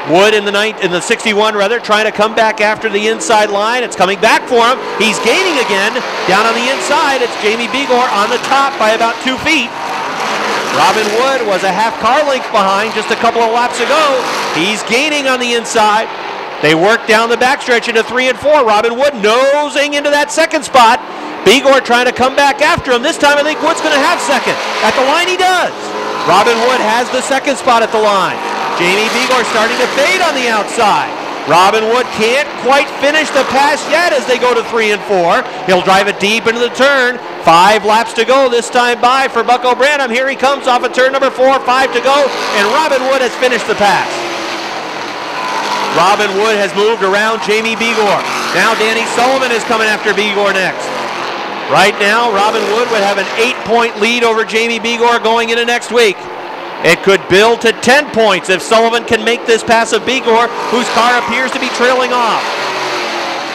Wood in the 61 rather, trying to come back after the inside line. It's coming back for him. He's gaining again. Down on the inside, it's Jamie Begor on the top by about 2 feet. Robin Wood was a half car length behind just a couple of laps ago. He's gaining on the inside. They work down the backstretch into 3 and 4. Robin Wood nosing into that second spot. Begor trying to come back after him. This time I think Wood's going to have second. At the line he does. Robin Wood has the second spot at the line. Jamie Begor starting to fade on the outside. Robin Wood can't quite finish the pass yet as they go to 3 and 4. He'll drive it deep into the turn. 5 laps to go this time by for Bucko Branham. Here he comes off of turn number 4, 5 to go, and Robin Wood has finished the pass. Robin Wood has moved around Jamie Begor. Now Danny Sullivan is coming after Begor next. Right now, Robin Wood would have an 8-point lead over Jamie Begor going into next week. It could build to 10 points if Sullivan can make this pass of Begor, whose car appears to be trailing off.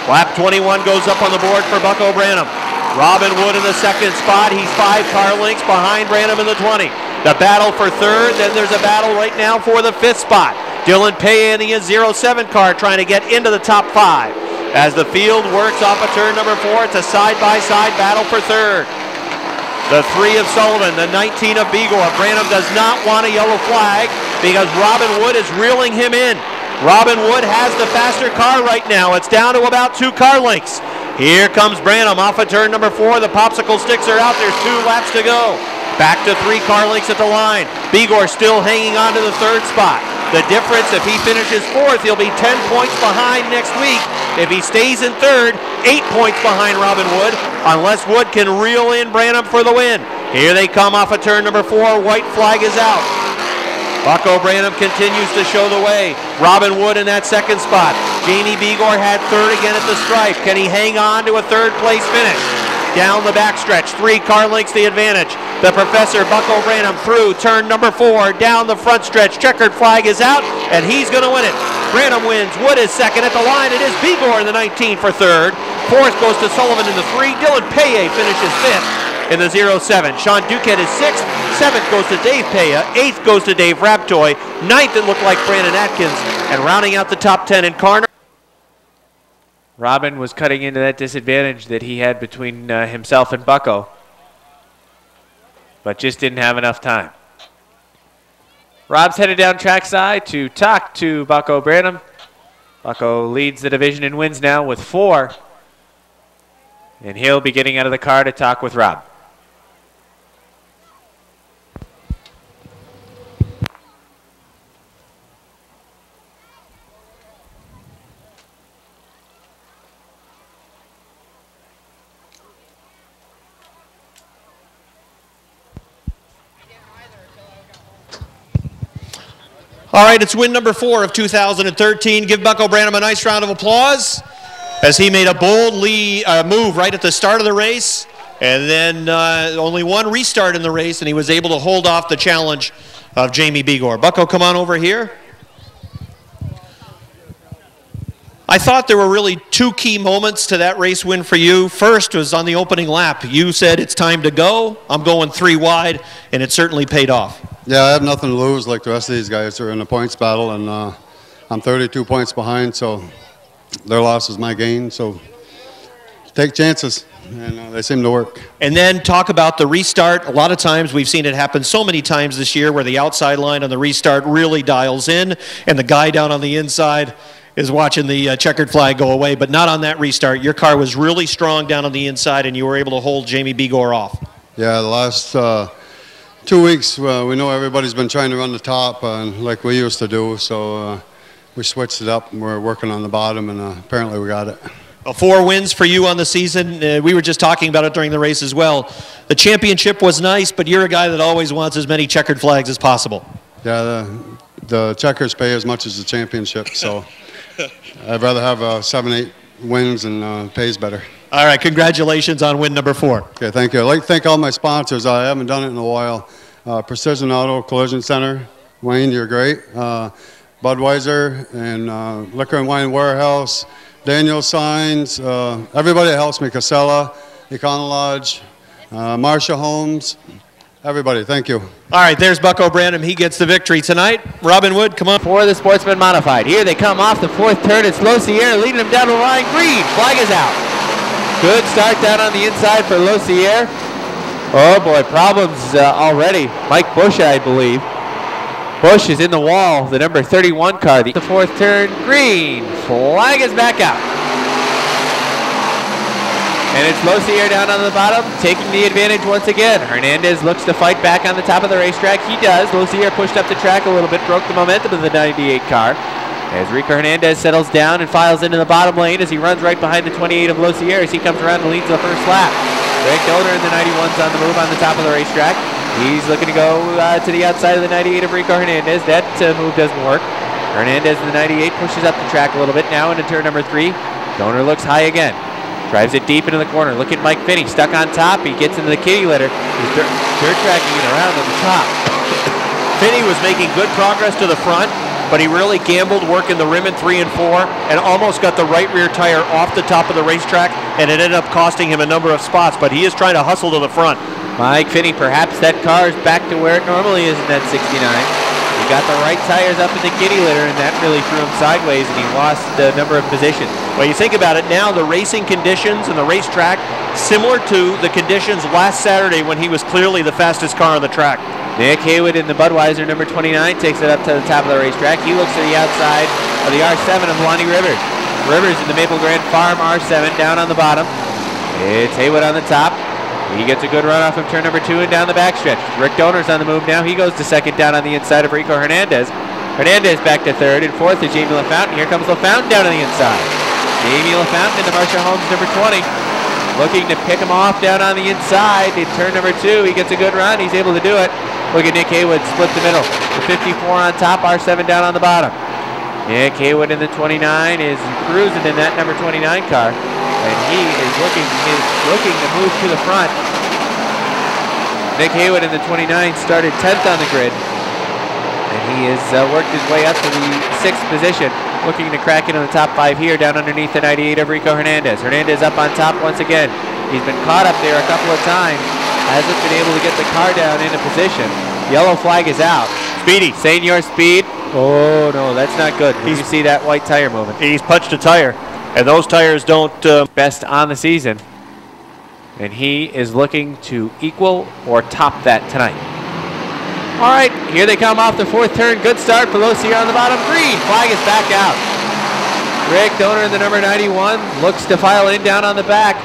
Lap 21 goes up on the board for Bucko Branham. Robin Wood in the second spot. He's 5 car lengths behind Branham in the 20. The battle for third, then there's a battle right now for the 5th spot. Dylan Paye in the 07 car trying to get into the top 5. As the field works off of turn number 4, it's a side-by-side battle for third. The 3 of Sullivan, the 19 of Begor. Branham does not want a yellow flag because Robin Wood is reeling him in. Robin Wood has the faster car right now. It's down to about 2 car lengths. Here comes Branham off of turn number 4. The popsicle sticks are out. There's 2 laps to go. Back to 3 car lengths at the line. Begor still hanging on to the 3rd spot. The difference, if he finishes 4th, he'll be 10 points behind next week. If he stays in 3rd, 8 points behind Robin Wood, unless Wood can reel in Branham for the win. Here they come off of turn number 4. White flag is out. Bucko Branham continues to show the way. Robin Wood in that 2nd spot. Jamie Begor had 3rd again at the stripe. Can he hang on to a 3rd place finish? Down the backstretch, 3 car lengths the advantage. The Professor, Bucko Branham, through turn number 4, down the front stretch. Checkered flag is out, and he's going to win it. Branham wins. Wood is 2nd at the line. It is Begor in the 19 for 3rd. 4th goes to Sullivan in the 3. Dylan Paye finishes 5th in the 07. Sean Duquette is 6th. 7th goes to Dave Paye. 8th goes to Dave Raptoy. 9th it looked like Brandon Atkins. And rounding out the top 10 in car. Robin was cutting into that disadvantage that he had between himself and Bucko, but just didn't have enough time. Rob's headed down trackside to talk to Bucko Branham. Bucko leads the division in wins now with 4, and he'll be getting out of the car to talk with Rob. All right, it's win number 4 of 2013. Give Bucko Branham a nice round of applause as he made a bold move right at the start of the race, and then only 1 restart in the race, and he was able to hold off the challenge of Jamie Begor. Bucko, come on over here. I thought there were really 2 key moments to that race win for you. First was on the opening lap. You said it's time to go. I'm going 3 wide, and it certainly paid off. Yeah, I have nothing to lose like the rest of these guys. They're in a points battle, and I'm 32 points behind, so their loss is my gain. So take chances, and they seem to work. And then talk about the restart. A lot of times we've seen it happen so many times this year where the outside line on the restart really dials in, and the guy down on the inside is watching the checkered flag go away, but not on that restart. Your car was really strong down on the inside, and you were able to hold Jamie Begor off. Yeah, the last 2 weeks, we know everybody's been trying to run the top like we used to do, so we switched it up, and we're working on the bottom, and apparently we got it. Well, 4 wins for you on the season. We were just talking about it during the race as well. The championship was nice, but you're a guy that always wants as many checkered flags as possible. Yeah, the checkers pay as much as the championship, so I'd rather have 7, 8 wins and pays better. All right, congratulations on win number 4. Okay, thank you. I'd like to thank all my sponsors. I haven't done it in a while. Precision Auto Collision Center. Wayne, you're great. Budweiser and Liquor and Wine Warehouse. Daniel Signs. Everybody that helps me. Casella, Econ Lodge, Marcia Homes, everybody. Thank you. All right, there's Bucko Branham. He gets the victory tonight. Robin Wood, come on. For the Sportsman Modified. Here they come off the fourth turn. It's Losier leading them down the line. Green flag is out. Good start down on the inside for Losier. Oh boy, problems already. Mike Bush, I believe. Bush is in the wall, the number 31 car. The fourth turn, green flag is back out. And it's Losier down on the bottom, taking the advantage once again. Hernandez looks to fight back on the top of the racetrack. He does. Losier pushed up the track a little bit, broke the momentum of the 98 car. As Rico Hernandez settles down and files into the bottom lane as he runs right behind the 28 of Losier as he comes around and leads the first lap. Rick Doner in the 91's on the move on the top of the racetrack. He's looking to go to the outside of the 98 of Rico Hernandez. That move doesn't work. Hernandez in the 98 pushes up the track a little bit now into turn number 3. Doner looks high again. Drives it deep into the corner. Look at Mike Finney stuck on top. He gets into the kitty litter. He's dirt tracking it around on the top. Finney was making good progress to the front, but he really gambled working the rim in 3 and 4 and almost got the right rear tire off the top of the racetrack, and it ended up costing him a number of spots, but he is trying to hustle to the front. Mike Finney, perhaps that car is back to where it normally is in that 69. He got the right tires up in the kitty litter, and that really threw him sideways, and he lost a number of positions. Well, you think about it now, the racing conditions and the racetrack, similar to the conditions last Saturday when he was clearly the fastest car on the track. Nick Haywood in the Budweiser number 29 takes it up to the top of the racetrack. He looks to the outside of the R7 of Lonnie Rivers. Rivers in the Maple Grand Farm R7 down on the bottom. It's Haywood on the top. He gets a good run off of turn number 2 and down the backstretch. Rick Doner's on the move now. He goes to second down on the inside of Rico Hernandez. Hernandez back to third, and fourth is Jamie LaFountain. Here comes LaFountain down on the inside. Jamie LaFountain into Marcia Holmes number 20. Looking to pick him off down on the inside. In turn number 2, he gets a good run. He's able to do it. Look at Nick Haywood split the middle. The 54 on top, R7 down on the bottom. Nick Haywood in the 29 is cruising in that number 29 car. And he is looking to move to the front. Nick Haywood in the 29 started 10th on the grid. And he has worked his way up to the 6th position, looking to crack into the top 5 here down underneath the 98 of Rico Hernandez. Hernandez up on top once again. He's been caught up there a couple of times. Hasn't been able to get the car down into position. Yellow flag is out. Speedy. Senior Speed. Oh, no, that's not good. You see that white tire moving. He's punched a tire, and those tires don't... Best on the season. And he is looking to equal or top that tonight. All right, here they come off the fourth turn. Good start for Losier on the bottom. Green flag is back out. Rick Doner in the number 91 looks to file in down on the back.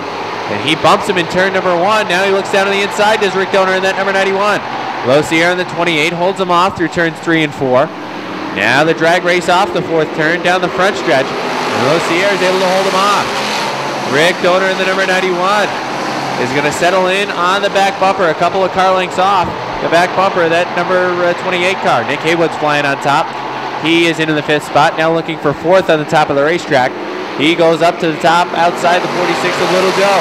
And he bumps him in turn number 1. Now he looks down on the inside. Does Rick Doner in that number 91. Losier in the 28 holds him off through turns 3 and 4. Now the drag race off the fourth turn down the front stretch. And Losier is able to hold him off. Rick Doner in the number 91 is going to settle in on the back bumper, a couple of car lengths off the back bumper of that number 28 car. Nick Haywood's flying on top. He is into the 5th spot, now looking for 4th on the top of the racetrack. He goes up to the top outside the 46 of Little Joe.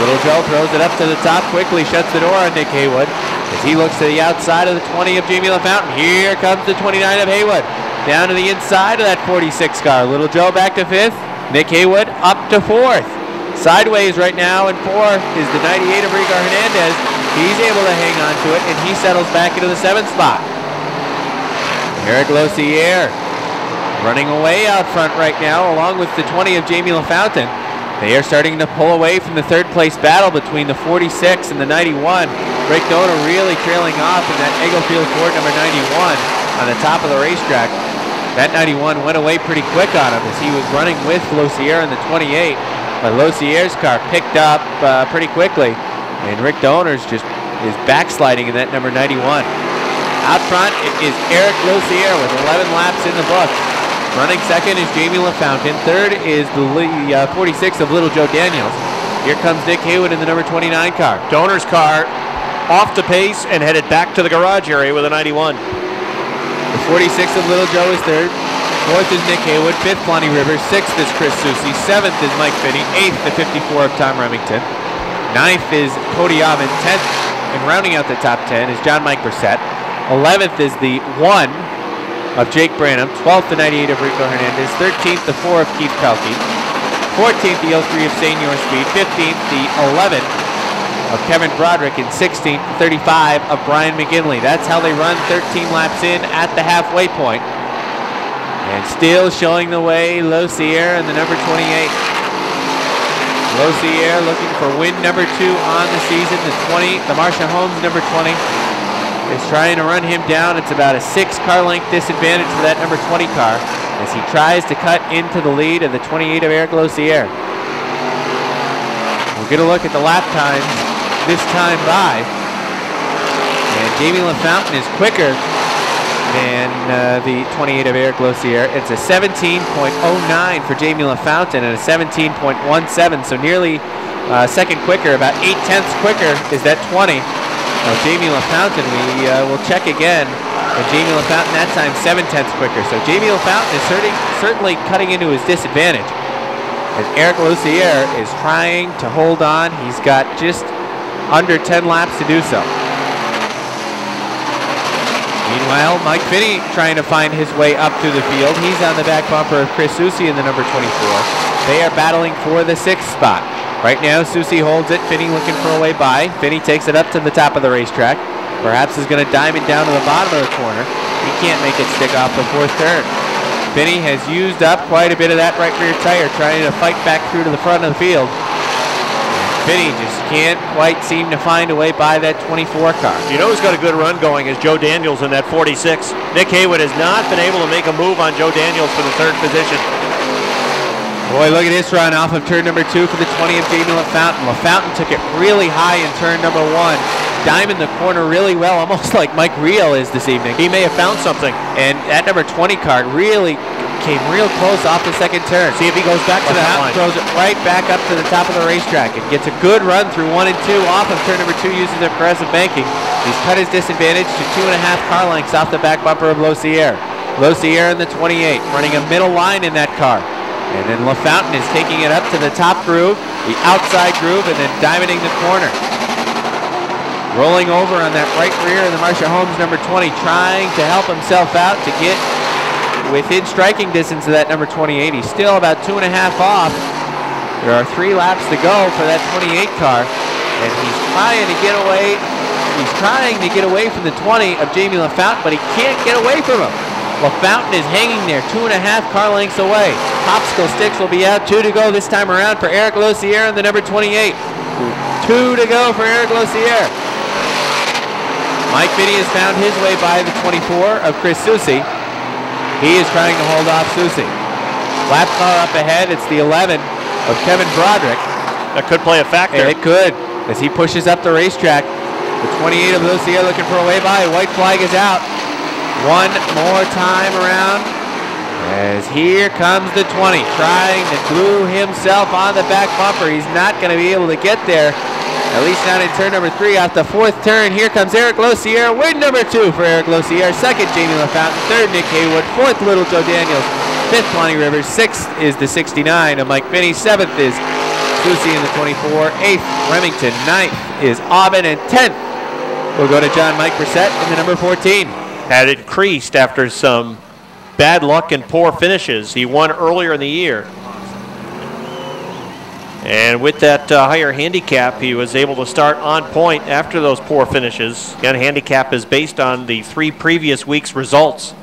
Little Joe throws it up to the top quickly, shuts the door on Nick Haywood as he looks to the outside of the 20 of Jamie LaFountain. Here comes the 29 of Haywood. Down to the inside of that 46 car. Little Joe back to 5th. Nick Haywood up to 4th. Sideways right now in 4th is the 98 of Rico Hernandez. He's able to hang on to it, and he settles back into the 7th spot. Eric Losier running away out front right now, along with the 20 of Jamie LaFountain. They are starting to pull away from the 3rd place battle between the 46 and the 91. Rick Doner really trailing off in that Eaglefield Ford number 91 on the top of the racetrack. That 91 went away pretty quick on him as he was running with Losier in the 28. But Losier's car picked up pretty quickly, and Rick Doner's just is backsliding in that number 91. Out front, it is Eric Losier with 11 laps in the book. Running second is Jamie LaFountain. Third is the 46 of Little Joe Daniels. Here comes Nick Haywood in the number 29 car. Doner's car off the pace and headed back to the garage area with a 91. The 46 of Little Joe is third. 4th is Nick Haywood. 5th, Lonnie Rivers. 6th is Chris Susi. 7th is Mike Finney. 8th, the 54 of Tom Remington. 9th is Cody Avin. 10th, and rounding out the top 10 is John Mike Brissett. 11th is the 1 of Jake Branham. 12th, the 98 of Rico Hernandez. 13th, the 4 of Keith Pelkey. 14th, the 03 of Senior Speed. 15th, the 11 of Kevin Broderick and 16th to 35 of Brian McGinley. That's how they run 13 laps in at the halfway point. And still showing the way, Losier and the number 28. Losier looking for win number 2 on the season. The Marsha Holmes number 20 is trying to run him down. It's about a 6-car length disadvantage for that number 20 car as he tries to cut into the lead of the 28 of Eric Losier. We'll get a look at the lap times this time by. And Jamie LaFountain is quicker than the 28 of Eric Losier. It's a 17.09 for Jamie LaFountain and a 17.17, so nearly a second quicker, about 0.8 quicker is that 20 of Jamie LaFountain. We will check again. And Jamie LaFountain that time 0.7 quicker. So Jamie LaFountain is certainly cutting into his disadvantage as Eric Losier is trying to hold on. He's got just under 10 laps to do so. Meanwhile, Mike Finney trying to find his way up through the field. He's on the back bumper of Chris Susi in the number 24. They are battling for the 6th spot. Right now, Susi holds it. Finney looking for a way by. Finney takes it up to the top of the racetrack. Perhaps is going to diamond down to the bottom of the corner. He can't make it stick off the 4th turn. Finney has used up quite a bit of that right rear tire trying to fight back through to the front of the field. Finney just can't quite seem to find a way by that 24 car. You know who's got a good run going is Joe Daniels in that 46. Nick Haywood has not been able to make a move on Joe Daniels for the 3rd position. Boy, look at this run off of turn number 2 for the 20 of Jamie LaFountain. LaFountain took it really high in turn number 1. Diamond the corner really well, almost like Mike Reel is this evening. He may have found something. And that number 20 car really came real close off the 2nd turn. See if he goes back to that line. Throws it right back up to the top of the racetrack and gets a good run through 1 and 2 off of turn number 2 using the progressive banking. He's cut his disadvantage to 2.5 car lengths off the back bumper of Losier. Losier in the 28, running a middle line in that car. And then LaFountain is taking it up to the top groove, the outside groove, and then diamonding the corner. Rolling over on that right rear of the Marsha Holmes number 20, trying to help himself out to get within striking distance of that number 28. He's still about 2.5 off. There are 3 laps to go for that 28 car, and he's trying to get away. He's trying to get away from the 20 of Jamie LaFountain, but he can't get away from him. LaFountain is hanging there 2.5 car lengths away. Popsicle sticks will be out. 2 to go this time around for Eric Losier and the number 28. 2 to go for Eric Losier. Mike Finney has found his way by the 24 of Chris Susi. He is trying to hold off Susi. Lap car up ahead. It's the 11 of Kevin Broderick. That could play a factor. It could, as he pushes up the racetrack. The 28 of Losier looking for a way by. White flag is out. One more time around, as here comes the 20, trying to glue himself on the back bumper. He's not going to be able to get there, at least not in turn number 3 off the 4th turn. Here comes Eric Losier, win number 2 for Eric Losier, 2nd Jamie LaFountain, 3rd Nick Haywood, 4th Little Joe Daniels, 5th Lonnie Rivers, 6th is the 69 of Mike Finney, 7th is Susi in the 24, 8th Remington, 9th is Aubin, and 10th will go to John Mike Brissett in the number 14. Had increased after some bad luck and poor finishes. He won earlier in the year. And with that higher handicap, he was able to start on point after those poor finishes. Again, handicap is based on the 3 previous weeks' results.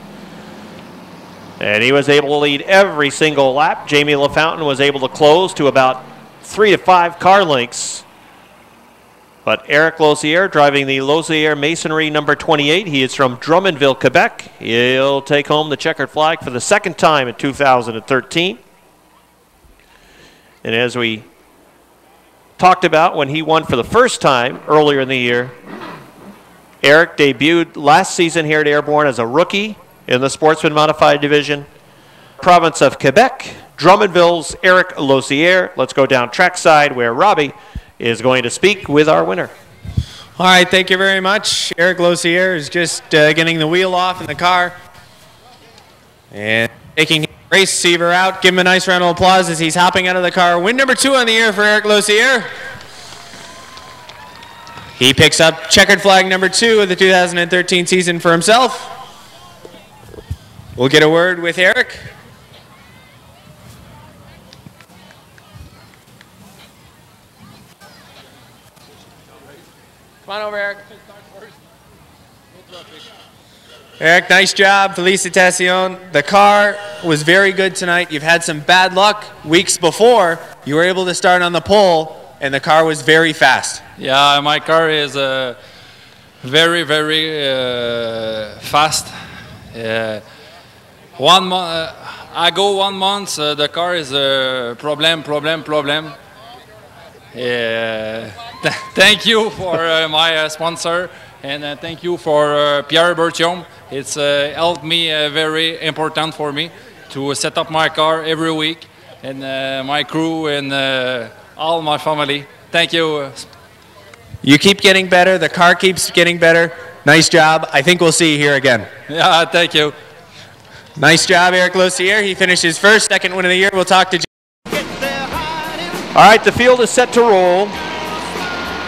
And he was able to lead every single lap. Jamie LaFountain was able to close to about 3 to 5 car lengths. But Eric Losier driving the Losier Masonry number 28. He is from Drummondville, Quebec. He'll take home the checkered flag for the 2nd time in 2013. And as we talked about when he won for the first time earlier in the year, Eric debuted last season here at Airborne as a rookie in the Sportsman Modified Division. Province of Quebec, Drummondville's Eric Losier. Let's go down trackside where Robbie is going to speak with our winner. All right, thank you very much. Eric Losier is just getting the wheel off in the car and taking his race receiver out. Give him a nice round of applause as he's hopping out of the car. Win number 2 on the year for Eric Losier. He picks up checkered flag number 2 of the 2013 season for himself. We'll get a word with Eric. Come on over, Eric. Eric, nice job. Felicitacion. The car was very good tonight. You've had some bad luck weeks before. You were able to start on the pole, and the car was very fast. Yeah, my car is very, very fast. 1 month, I go 1 month, the car is a problem. Thank you for my sponsor, and thank you for Pierre Bertium. It's helped me very important for me to set up my car every week, and my crew and all my family. Thank you. You keep getting better. The car keeps getting better. Nice job. I think we'll see you here again. Yeah, thank you. Nice job, Eric Lossier. He finished his second win of the year. We'll talk to Jim. All right, the field is set to roll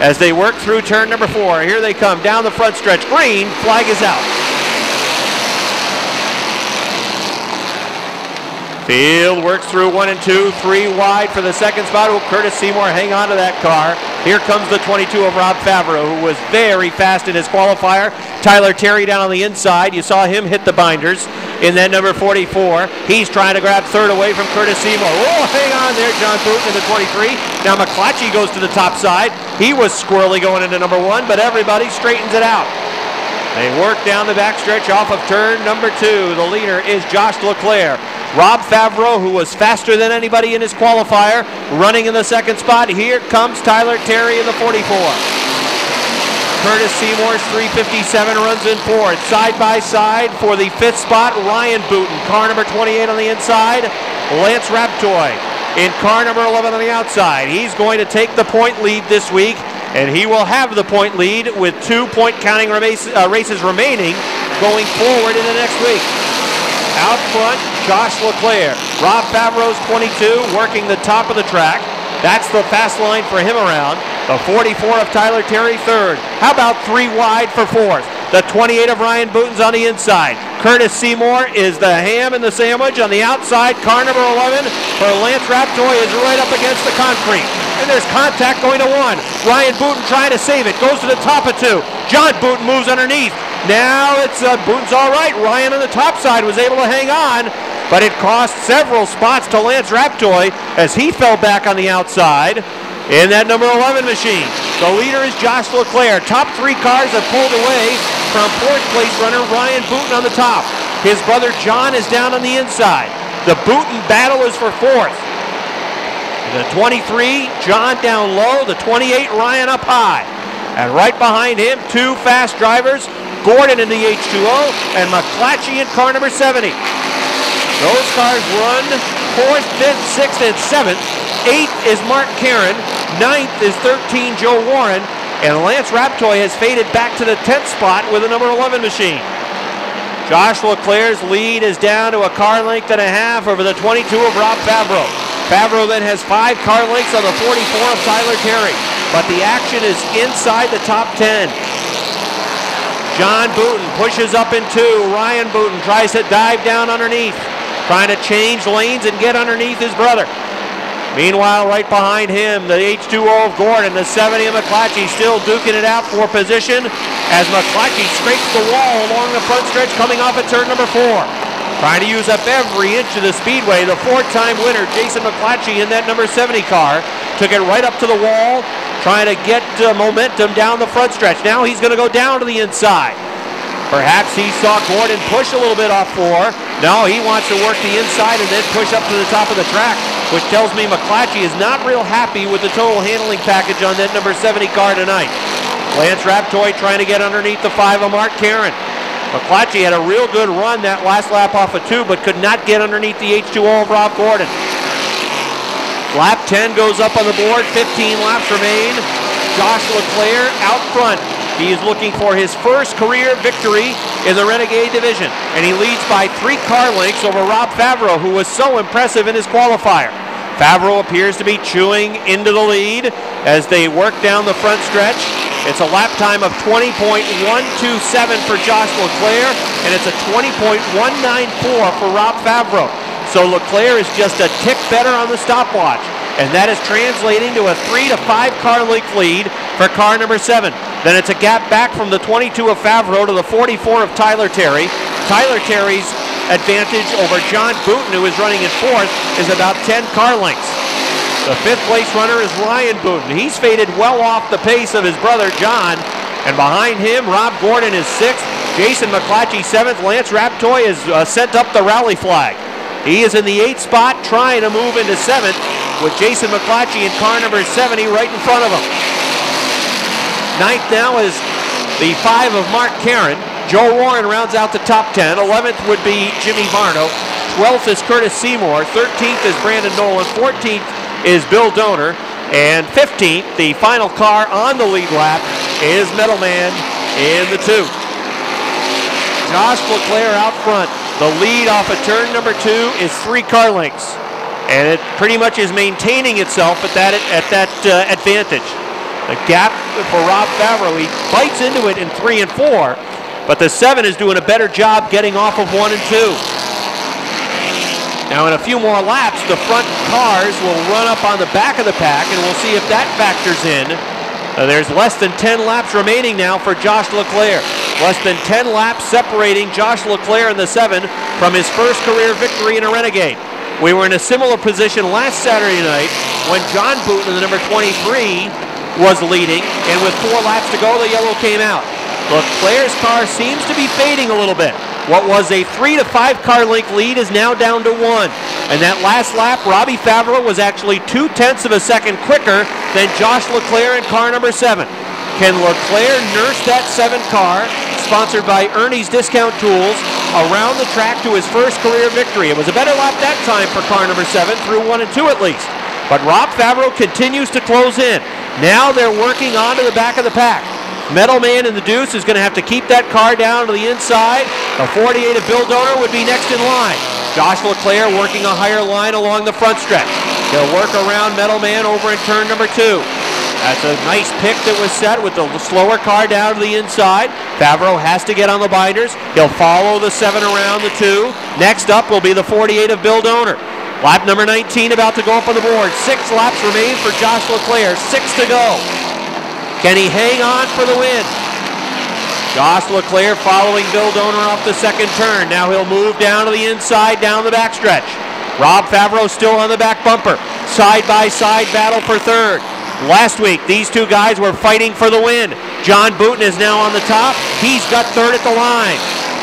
as they work through turn number 4. Here they come down the front stretch. Green, flag is out. Field works through 1 and 2, 3 wide for the second spot. Will Curtis Seymour hang on to that car? Here comes the 22 of Rob Favreau, who was very fast in his qualifier. Tyler Terry down on the inside. You saw him hit the binders in that number 44. He's trying to grab third away from Curtis Seymour. Oh, hang on there, John Booten in the 23. Now McClatchy goes to the top side. He was squirrely going into number 1, but everybody straightens it out. They work down the backstretch off of turn number 2. The leader is Josh Leclerc. Rob Favreau, who was faster than anybody in his qualifier, running in the second spot. Here comes Tyler Terry in the 44. Curtis Seymour's 357 runs in fourth. Side by side for the 5th spot, Ryan Booten. Car number 28 on the inside. Lance Raptoy in car number 11 on the outside. He's going to take the point lead this week, and he will have the point lead with 2 point counting races remaining going forward in the next week. Out front, Josh Leclerc. Rob Favreau's 22 working the top of the track. That's the fast line for him around. The 44 of Tyler Terry, 3rd. How about 3 wide for 4th? The 28 of Ryan Booten's on the inside. Curtis Seymour is the ham and the sandwich on the outside. Car number 11 for Lance Raptoy is right up against the concrete. And there's contact going to 1. Ryan Booten trying to save it. Goes to the top of 2. John Booten moves underneath. Now it's Booten's all right. Ryan on the top side was able to hang on, but it cost several spots to Lance Raptoy as he fell back on the outside in that number 11 machine. The leader is Josh Leclerc. Top 3 cars have pulled away from 4th place runner Ryan Booten on the top. His brother John is down on the inside. The Booten battle is for 4th. The 23, John down low. The 28, Ryan up high. And right behind him, 2 fast drivers, Gordon in the H2O and McClatchy in car number 70. Those cars run 4th, 5th, 6th, and 7th. 8th is Mark Caron. 9th is 13, Joe Warren. And Lance Raptoy has faded back to the 10th spot with a number 11 machine. Josh Leclerc's lead is down to a car length and a half over the 22 of Rob Favreau. Favreau then has 5 car lengths on the 44 of Tyler Terry. But the action is inside the top 10. John Booten pushes up in 2. Ryan Booten tries to dive down underneath, trying to change lanes and get underneath his brother. Meanwhile, right behind him, the H2O of Gordon, the 70 of McClatchy still duking it out for position as McClatchy scrapes the wall along the front stretch coming off at turn number 4. Trying to use up every inch of the speedway. The 4-time winner, Jason McClatchy, in that number 70 car, took it right up to the wall, trying to get momentum down the front stretch. Now he's going to go down to the inside. Perhaps he saw Gordon push a little bit off 4. No, he wants to work the inside and then push up to the top of the track, which tells me McClatchy is not real happy with the total handling package on that number 70 car tonight. Lance Raptoy trying to get underneath the 5 of Mark Caron. McClatchy had a real good run that last lap off of 2, but could not get underneath the H2O of Rob Gordon. Lap 10 goes up on the board, 15 laps remain. Josh Leclerc out front. He is looking for his first career victory in the Renegade division, and he leads by 3 car lengths over Rob Favreau, who was so impressive in his qualifier. Favreau appears to be chewing into the lead as they work down the front stretch. It's a lap time of 20.127 for Josh Leclerc, and it's a 20.194 for Rob Favreau. So Leclerc is just a tick better on the stopwatch, and that is translating to a 3 to 5 car length lead for car number 7. Then it's a gap back from the 22 of Favreau to the 44 of Tyler Terry. Tyler Terry's advantage over John Booten, who is running in fourth, is about 10 car lengths. The fifth place runner is Ryan Booten. He's faded well off the pace of his brother John. And behind him, Rob Gordon is sixth. Jason McClatchy seventh. Lance Raptoy has sent up the rally flag. He is in the 8th spot, trying to move into 7th, with Jason McClatchy in car number 70 right in front of him. 9th now is the 5 of Mark Caron. Joe Warren rounds out the top 10. 11th would be Jimmy Varno. 12th is Curtis Seymour. 13th is Brandon Nolan. 14th is Bill Donor. And 15th, the final car on the lead lap, is Metal Man in the 2. Josh LeClaire out front. The lead off of turn number 2 is 3 car lengths. And it pretty much is maintaining itself at that advantage. The gap for Rob Favreau, he bites into it in 3 and 4, but the 7 is doing a better job getting off of 1 and 2. Now in a few more laps, the front cars will run up on the back of the pack, and we'll see if that factors in. There's less than 10 laps remaining now for Josh LeClaire. Less than 10 laps separating Josh LeClaire in the 7 from his first career victory in a Renegade. We were in a similar position last Saturday night when John Booten, the number 23, was leading, and with 4 laps to go, the yellow came out. LeClaire's car seems to be fading a little bit. What was a 3 to 5 car length lead is now down to 1. And that last lap, Robbie Favreau was actually 0.2 of a second quicker than Josh LeClaire in car number 7. Can LeClaire nurse that 7 car, sponsored by Ernie's Discount Tools, around the track to his first career victory? It was a better lap that time for car number 7, through 1 and 2 at least. But Rob Favreau continues to close in. Now they're working onto the back of the pack. Metal Man in the deuce is going to have to keep that car down to the inside. The 48 of Bill Donor would be next in line. Josh LeClaire working a higher line along the front stretch. He'll work around Metal Man over in turn number 2. That's a nice pick that was set with the slower car down to the inside. Favreau has to get on the binders. He'll follow the 7 around the 2. Next up will be the 48 of Bill Donor. Lap number 19 about to go up on the board. 6 laps remain for Josh LeClaire. 6 to go. Can he hang on for the win? Josh LeClaire following Bill Donor off the second turn. Now he'll move down to the inside, down the backstretch. Rob Favreau still on the back bumper. Side-by-side battle for third. Last week, these two guys were fighting for the win. John Booten is now on the top. He's got third at the line.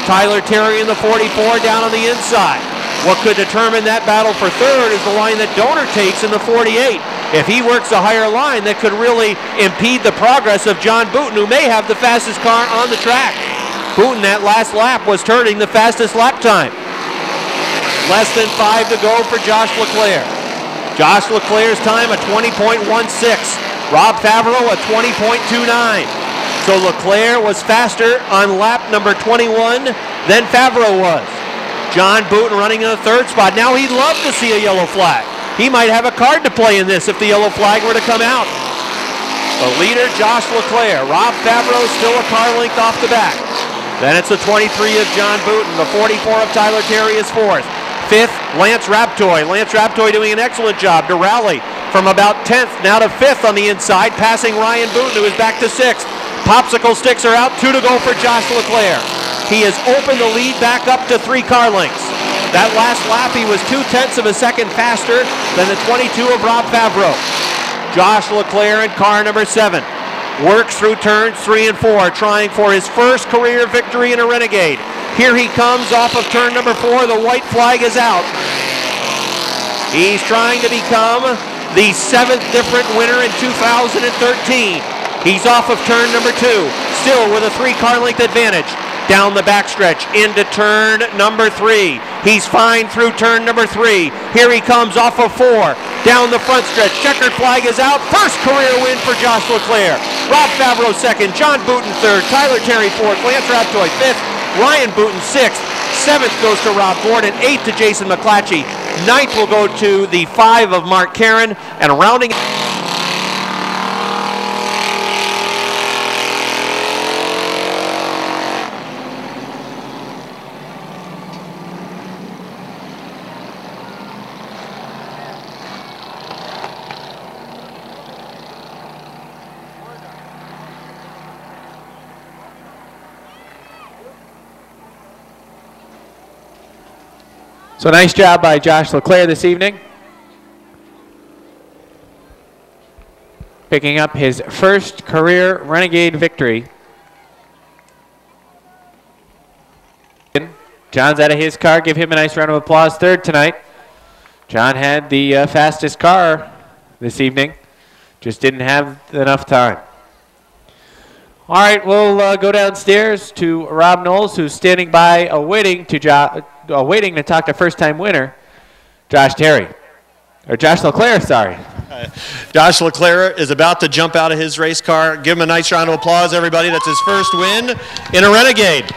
Tyler Terry in the 44 down on the inside. What could determine that battle for third is the line that Donor takes in the 48. If he works a higher line, that could really impede the progress of John Booten, who may have the fastest car on the track. Booten, that last lap, was turning the fastest lap time. Less than 5 to go for Josh LeClaire. Josh LeClaire's time a 20.16. Rob Favreau a 20.29. So LeClaire was faster on lap number 21 than Favreau was. John Booten running in the 3rd spot. Now he'd love to see a yellow flag. He might have a card to play in this if the yellow flag were to come out. The leader, Josh LeClaire. Rob Favreau still a car length off the back. Then it's the 23 of John Booten. The 44 of Tyler Terry is 4th. 5th, Lance Raptoy. Lance Raptoy doing an excellent job to rally from about 10th now to 5th on the inside, passing Ryan Booten, who is back to 6th. Popsicle sticks are out, 2 to go for Josh LeClaire. He has opened the lead back up to 3 car lengths. That last lap, he was 0.2 of a second faster than the 22 of Rob Favreau. Josh LeClaire in car number 7 works through turns 3 and 4, trying for his first career victory in a Renegade. Here he comes off of turn number 4. The white flag is out. He's trying to become the 7th different winner in 2013. He's off of turn number 2, still with a 3 car length advantage. Down the backstretch into turn number 3. He's fine through turn number 3. Here he comes off of 4. Down the front stretch. Checkered flag is out. First career win for Josh LeClaire. Rob Favreau 2nd. John Booten 3rd. Tyler Terry 4th. Lance Raptoy 5th. Ryan Booten 6th. 7th goes to Rob Gordon. 8th to Jason McClatchy. 9th will go to the 5 of Mark Caron. And rounding So nice job by Josh LeClaire this evening. Picking up his first career Renegade victory. John's out of his car. Give him a nice round of applause. Third tonight. John had the fastest car this evening. Just didn't have enough time. All right, we'll go downstairs to Rob Knowles, who's standing by awaiting to talk to first-time winner, Josh Terry. Or Josh LeClaire, sorry. Josh LeClaire is about to jump out of his race car. Give him a nice round of applause, everybody. That's his first win in a Renegade.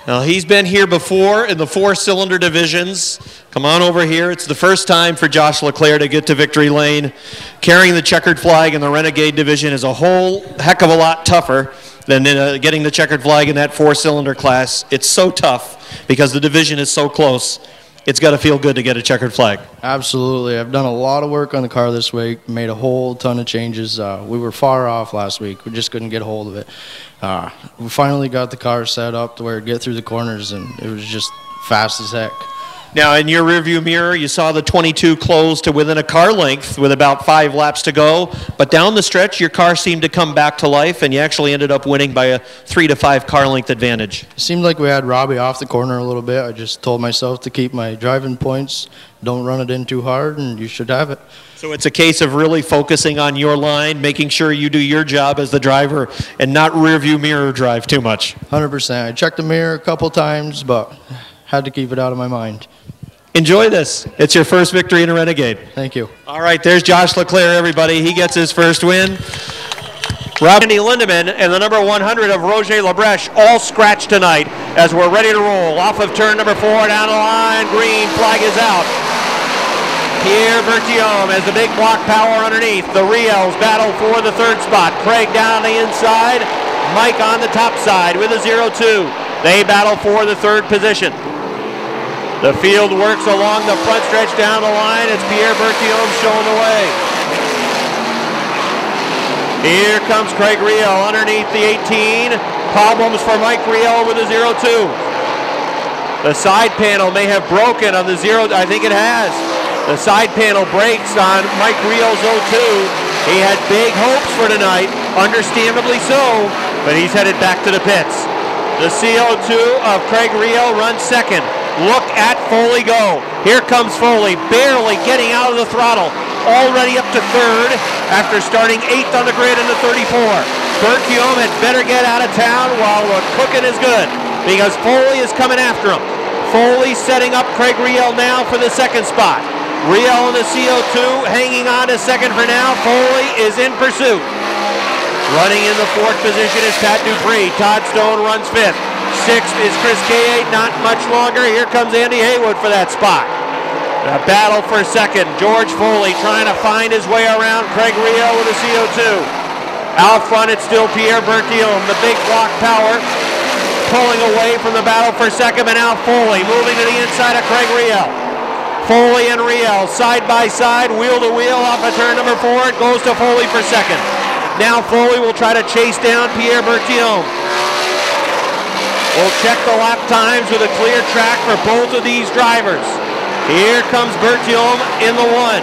Now, he's been here before in the 4-cylinder divisions. Come on over here. It's the first time for Josh LeClaire to get to victory lane. Carrying the checkered flag in the Renegade division is a whole heck of a lot tougher than getting the checkered flag in that 4-cylinder class. It's so tough because the division is so close. It's got to feel good to get a checkered flag. Absolutely. I've done a lot of work on the car this week, made a whole ton of changes. We were far off last week. We just couldn't get a hold of it. We finally got the car set up to where it'd get through the corners, and it was just fast as heck. Now, in your rearview mirror, you saw the 22 close to within a car length with about 5 laps to go. But down the stretch, your car seemed to come back to life, and you actually ended up winning by a 3 to 5 car length advantage. It seemed like we had Robbie off the corner a little bit. I just told myself to keep my driving points, don't run it in too hard, and you should have it. So it's a case of really focusing on your line, making sure you do your job as the driver, and not rearview mirror drive too much. 100%. I checked the mirror a couple times, but had to keep it out of my mind. Enjoy this. It's your first victory in a Renegade. Thank you. All right, there's Josh LeClaire, everybody. He gets his first win. Andy Lindemann and the number 100 of Roger Labreche all scratched tonight as we're ready to roll. Off of turn number 4, down the line, green flag is out. Pierre Berthiaume has the big block power underneath. The Rios battle for the 3rd spot. Craig down the inside, Mike on the top side with a 0-2. They battle for the 3rd position. The field works along the front stretch down the line. It's Pierre Berthiaume showing the way. Here comes Craig Rio underneath the 18. Problems for Mike Rio with a 0-2. The side panel may have broken on the 0. I think it has. The side panel breaks on Mike Rio's 0-2. He had big hopes for tonight, understandably so, but he's headed back to the pits. The CO2 of Craig Rio runs 2nd. Look at Foley go. Here comes Foley, barely getting out of the throttle. Already up to 3rd after starting 8th on the grid in the 34. Berthiaume had better get out of town while the cooking is good because Foley is coming after him. Foley setting up Craig Rio now for the 2nd spot. Rio in the CO2 hanging on to 2nd for now. Foley is in pursuit. Running in the 4th position is Pat Dupree. Todd Stone runs 5th. 6th is Chris K8, not much longer. Here comes Andy Haywood for that spot. A battle for 2nd. George Foley trying to find his way around Craig Rio with a CO2. Out front, it's still Pierre Berthiaume, the big block power, pulling away from the battle for 2nd, but now Foley moving to the inside of Craig Rio. Foley and Rio side by side, wheel to wheel off of turn number 4. It goes to Foley for 2nd. Now Foley will try to chase down Pierre Berthiaume. We'll check the lap times with a clear track for both of these drivers. Here comes Berthiaume in the 1.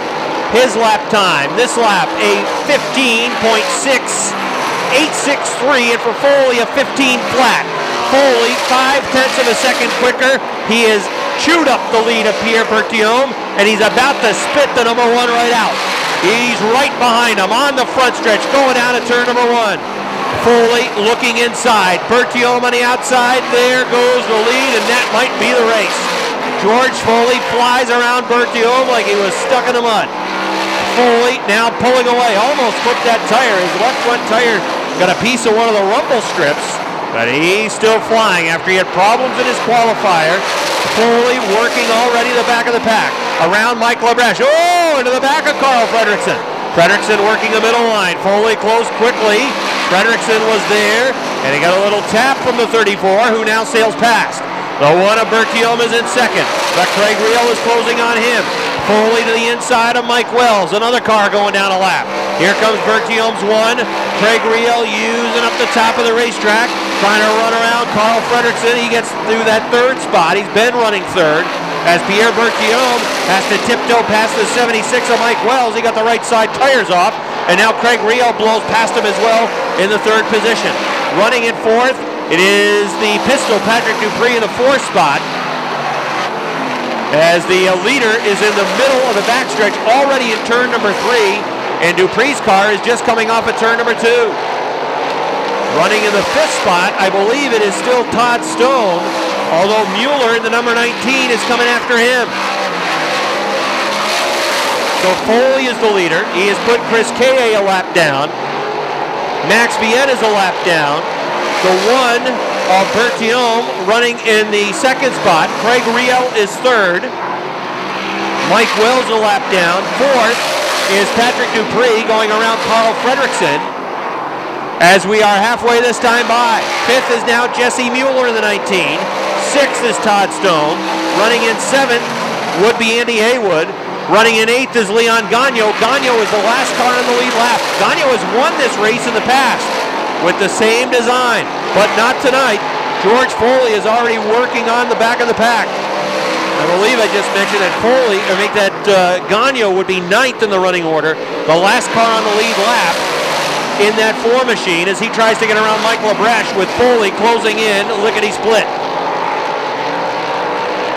His lap time, this lap, a 15.6863, and for Foley, a 15 flat. Foley, 0.5 of a second quicker. He has chewed up the lead of Pierre Berthiaume, and he's about to spit the number 1 right out. He's right behind him on the front stretch, going down to turn number 1. Foley looking inside. Berthiaume on the outside. There goes the lead, and that might be the race. George Foley flies around Berthiaume like he was stuck in the mud. Foley now pulling away. Almost flipped that tire. His left front tire got a piece of one of the rumble strips, but he's still flying after he had problems in his qualifier. Foley working already the back of the pack. Around Mike Labreche. Oh, into the back of Carl Fredrickson. Fredrickson working the middle line. Foley closed quickly. Fredrickson was there, and he got a little tap from the 34, who now sails past. The one of Bertium is in second, but Craig Reel is closing on him. Foley to the inside of Mike Wells. Another car going down a lap. Here comes Bertium's one. Craig Reel using up the top of the racetrack, trying to run around Carl Fredrickson. He gets through that third spot. He's been running third. As Pierre Bertium has to tiptoe past the 76 of Mike Wells. He got the right side tires off, and now Craig Reel blows past him as well in the third position. Running in fourth, it is the pistol Patrick Dupree in the fourth spot, as the leader is in the middle of the backstretch already in turn number 3, and Dupree's car is just coming off at turn number 2. Running in the fifth spot, I believe it is still Todd Stone, although Mueller in the number 19 is coming after him. So Foley is the leader. He has put Chris K.A. a lap down. Max Viette is a lap down. The one of Bertium running in the second spot. Craig Reel is third. Mike Wells a lap down. Fourth is Patrick Dupree going around Carl Fredrickson, as we are halfway this time by. Fifth is now Jesse Mueller in the 19. Sixth is Todd Stone. Running in seventh would be Andy Haywood. Running in eighth is Leon Gagno. Gagno is the last car in the lead lap. Gagno has won this race in the past with the same design, but not tonight. George Foley is already working on the back of the pack. I believe I just mentioned that Gagno would be ninth in the running order, the last car on the lead lap in that 4 machine, as he tries to get around Mike LaBreche with Foley closing in lickety-split.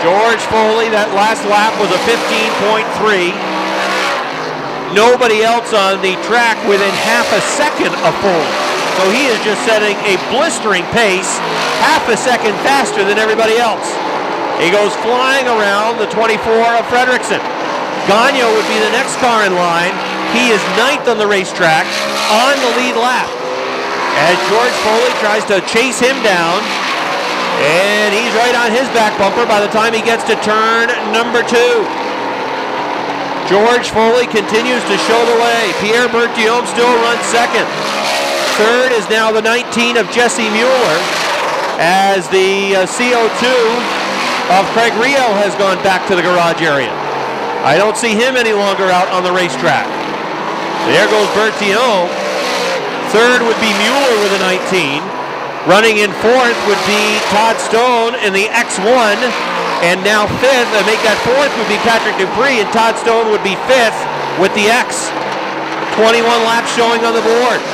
George Foley, that last lap was a 15.3. Nobody else on the track within half a second of Foley. So he is just setting a blistering pace, half a second faster than everybody else. He goes flying around the 24 of Fredrickson. Gagno would be the next car in line. He is ninth on the racetrack on the lead lap, as George Foley tries to chase him down, and he's right on his back bumper by the time he gets to turn number 2. George Foley continues to show the way. Pierre Bertium still runs second. Third is now the 19 of Jesse Mueller, as the CO2 of Craig Reel has gone back to the garage area. I don't see him any longer out on the racetrack. There goes Bertium. Third would be Mueller with a 19. Running in fourth would be Todd Stone in the X1. And now fifth, make that fourth, would be Patrick Dupree, and Todd Stone would be fifth with the X. 21 laps showing on the board.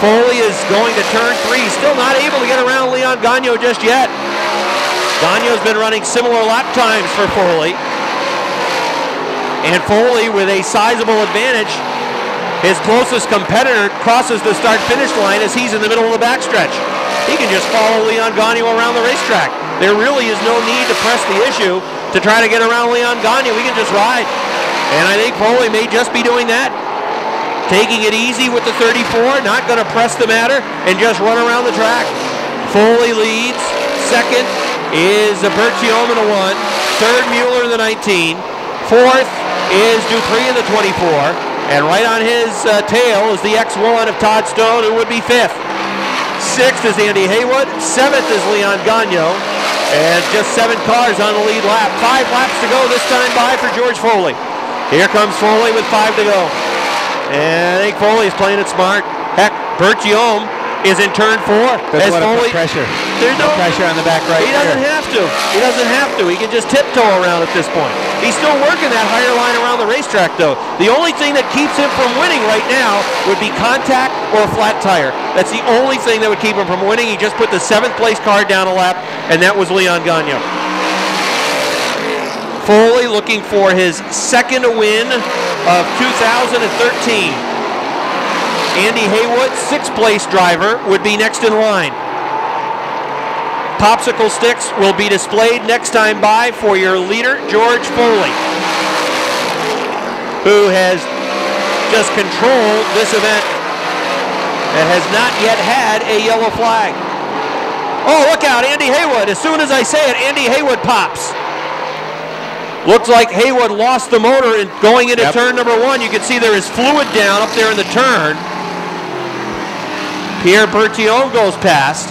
Foley is going to turn 3. Still not able to get around Leon Gagno just yet. Gagno's been running similar lap times for Foley. And Foley with a sizable advantage. His closest competitor crosses the start-finish line as he's in the middle of the backstretch. He can just follow Leon Gagno around the racetrack. There really is no need to press the issue to try to get around Leon Gagno. We can just ride. And I think Foley may just be doing that. Taking it easy with the 34, not going to press the matter, and just run around the track. Foley leads. Second is Bertium in the 1. Third, Mueller in the 19. Fourth is Dupree in the 24. And right on his tail is the X1 of Todd Stone, who would be fifth. Sixth is Andy Haywood. Seventh is Leon Gagno. And just 7 cars on the lead lap. 5 laps to go this time by for George Foley. Here comes Foley with 5 to go. And I think Foley is playing it smart. Heck, Bertium is in turn 4. As Foley, pressure. There's no pressure on the back right. He doesn't have to. He doesn't have to. He can just tiptoe around at this point. He's still working that higher line around the racetrack, though. The only thing that keeps him from winning right now would be contact or a flat tire. That's the only thing that would keep him from winning. He just put the 7th place car down a lap, and that was Leon Gagno. Foley looking for his second win of 2013. Andy Haywood, 6th place driver, would be next in line. Popsicle sticks will be displayed next time by for your leader, George Foley, who has just controlled this event and has not yet had a yellow flag. Oh, look out, Andy Haywood. As soon as I say it, Andy Haywood pops. Looks like Haywood lost the motor in going into turn number 1. You can see there is fluid down up there in the turn. Pierre Bertium goes past.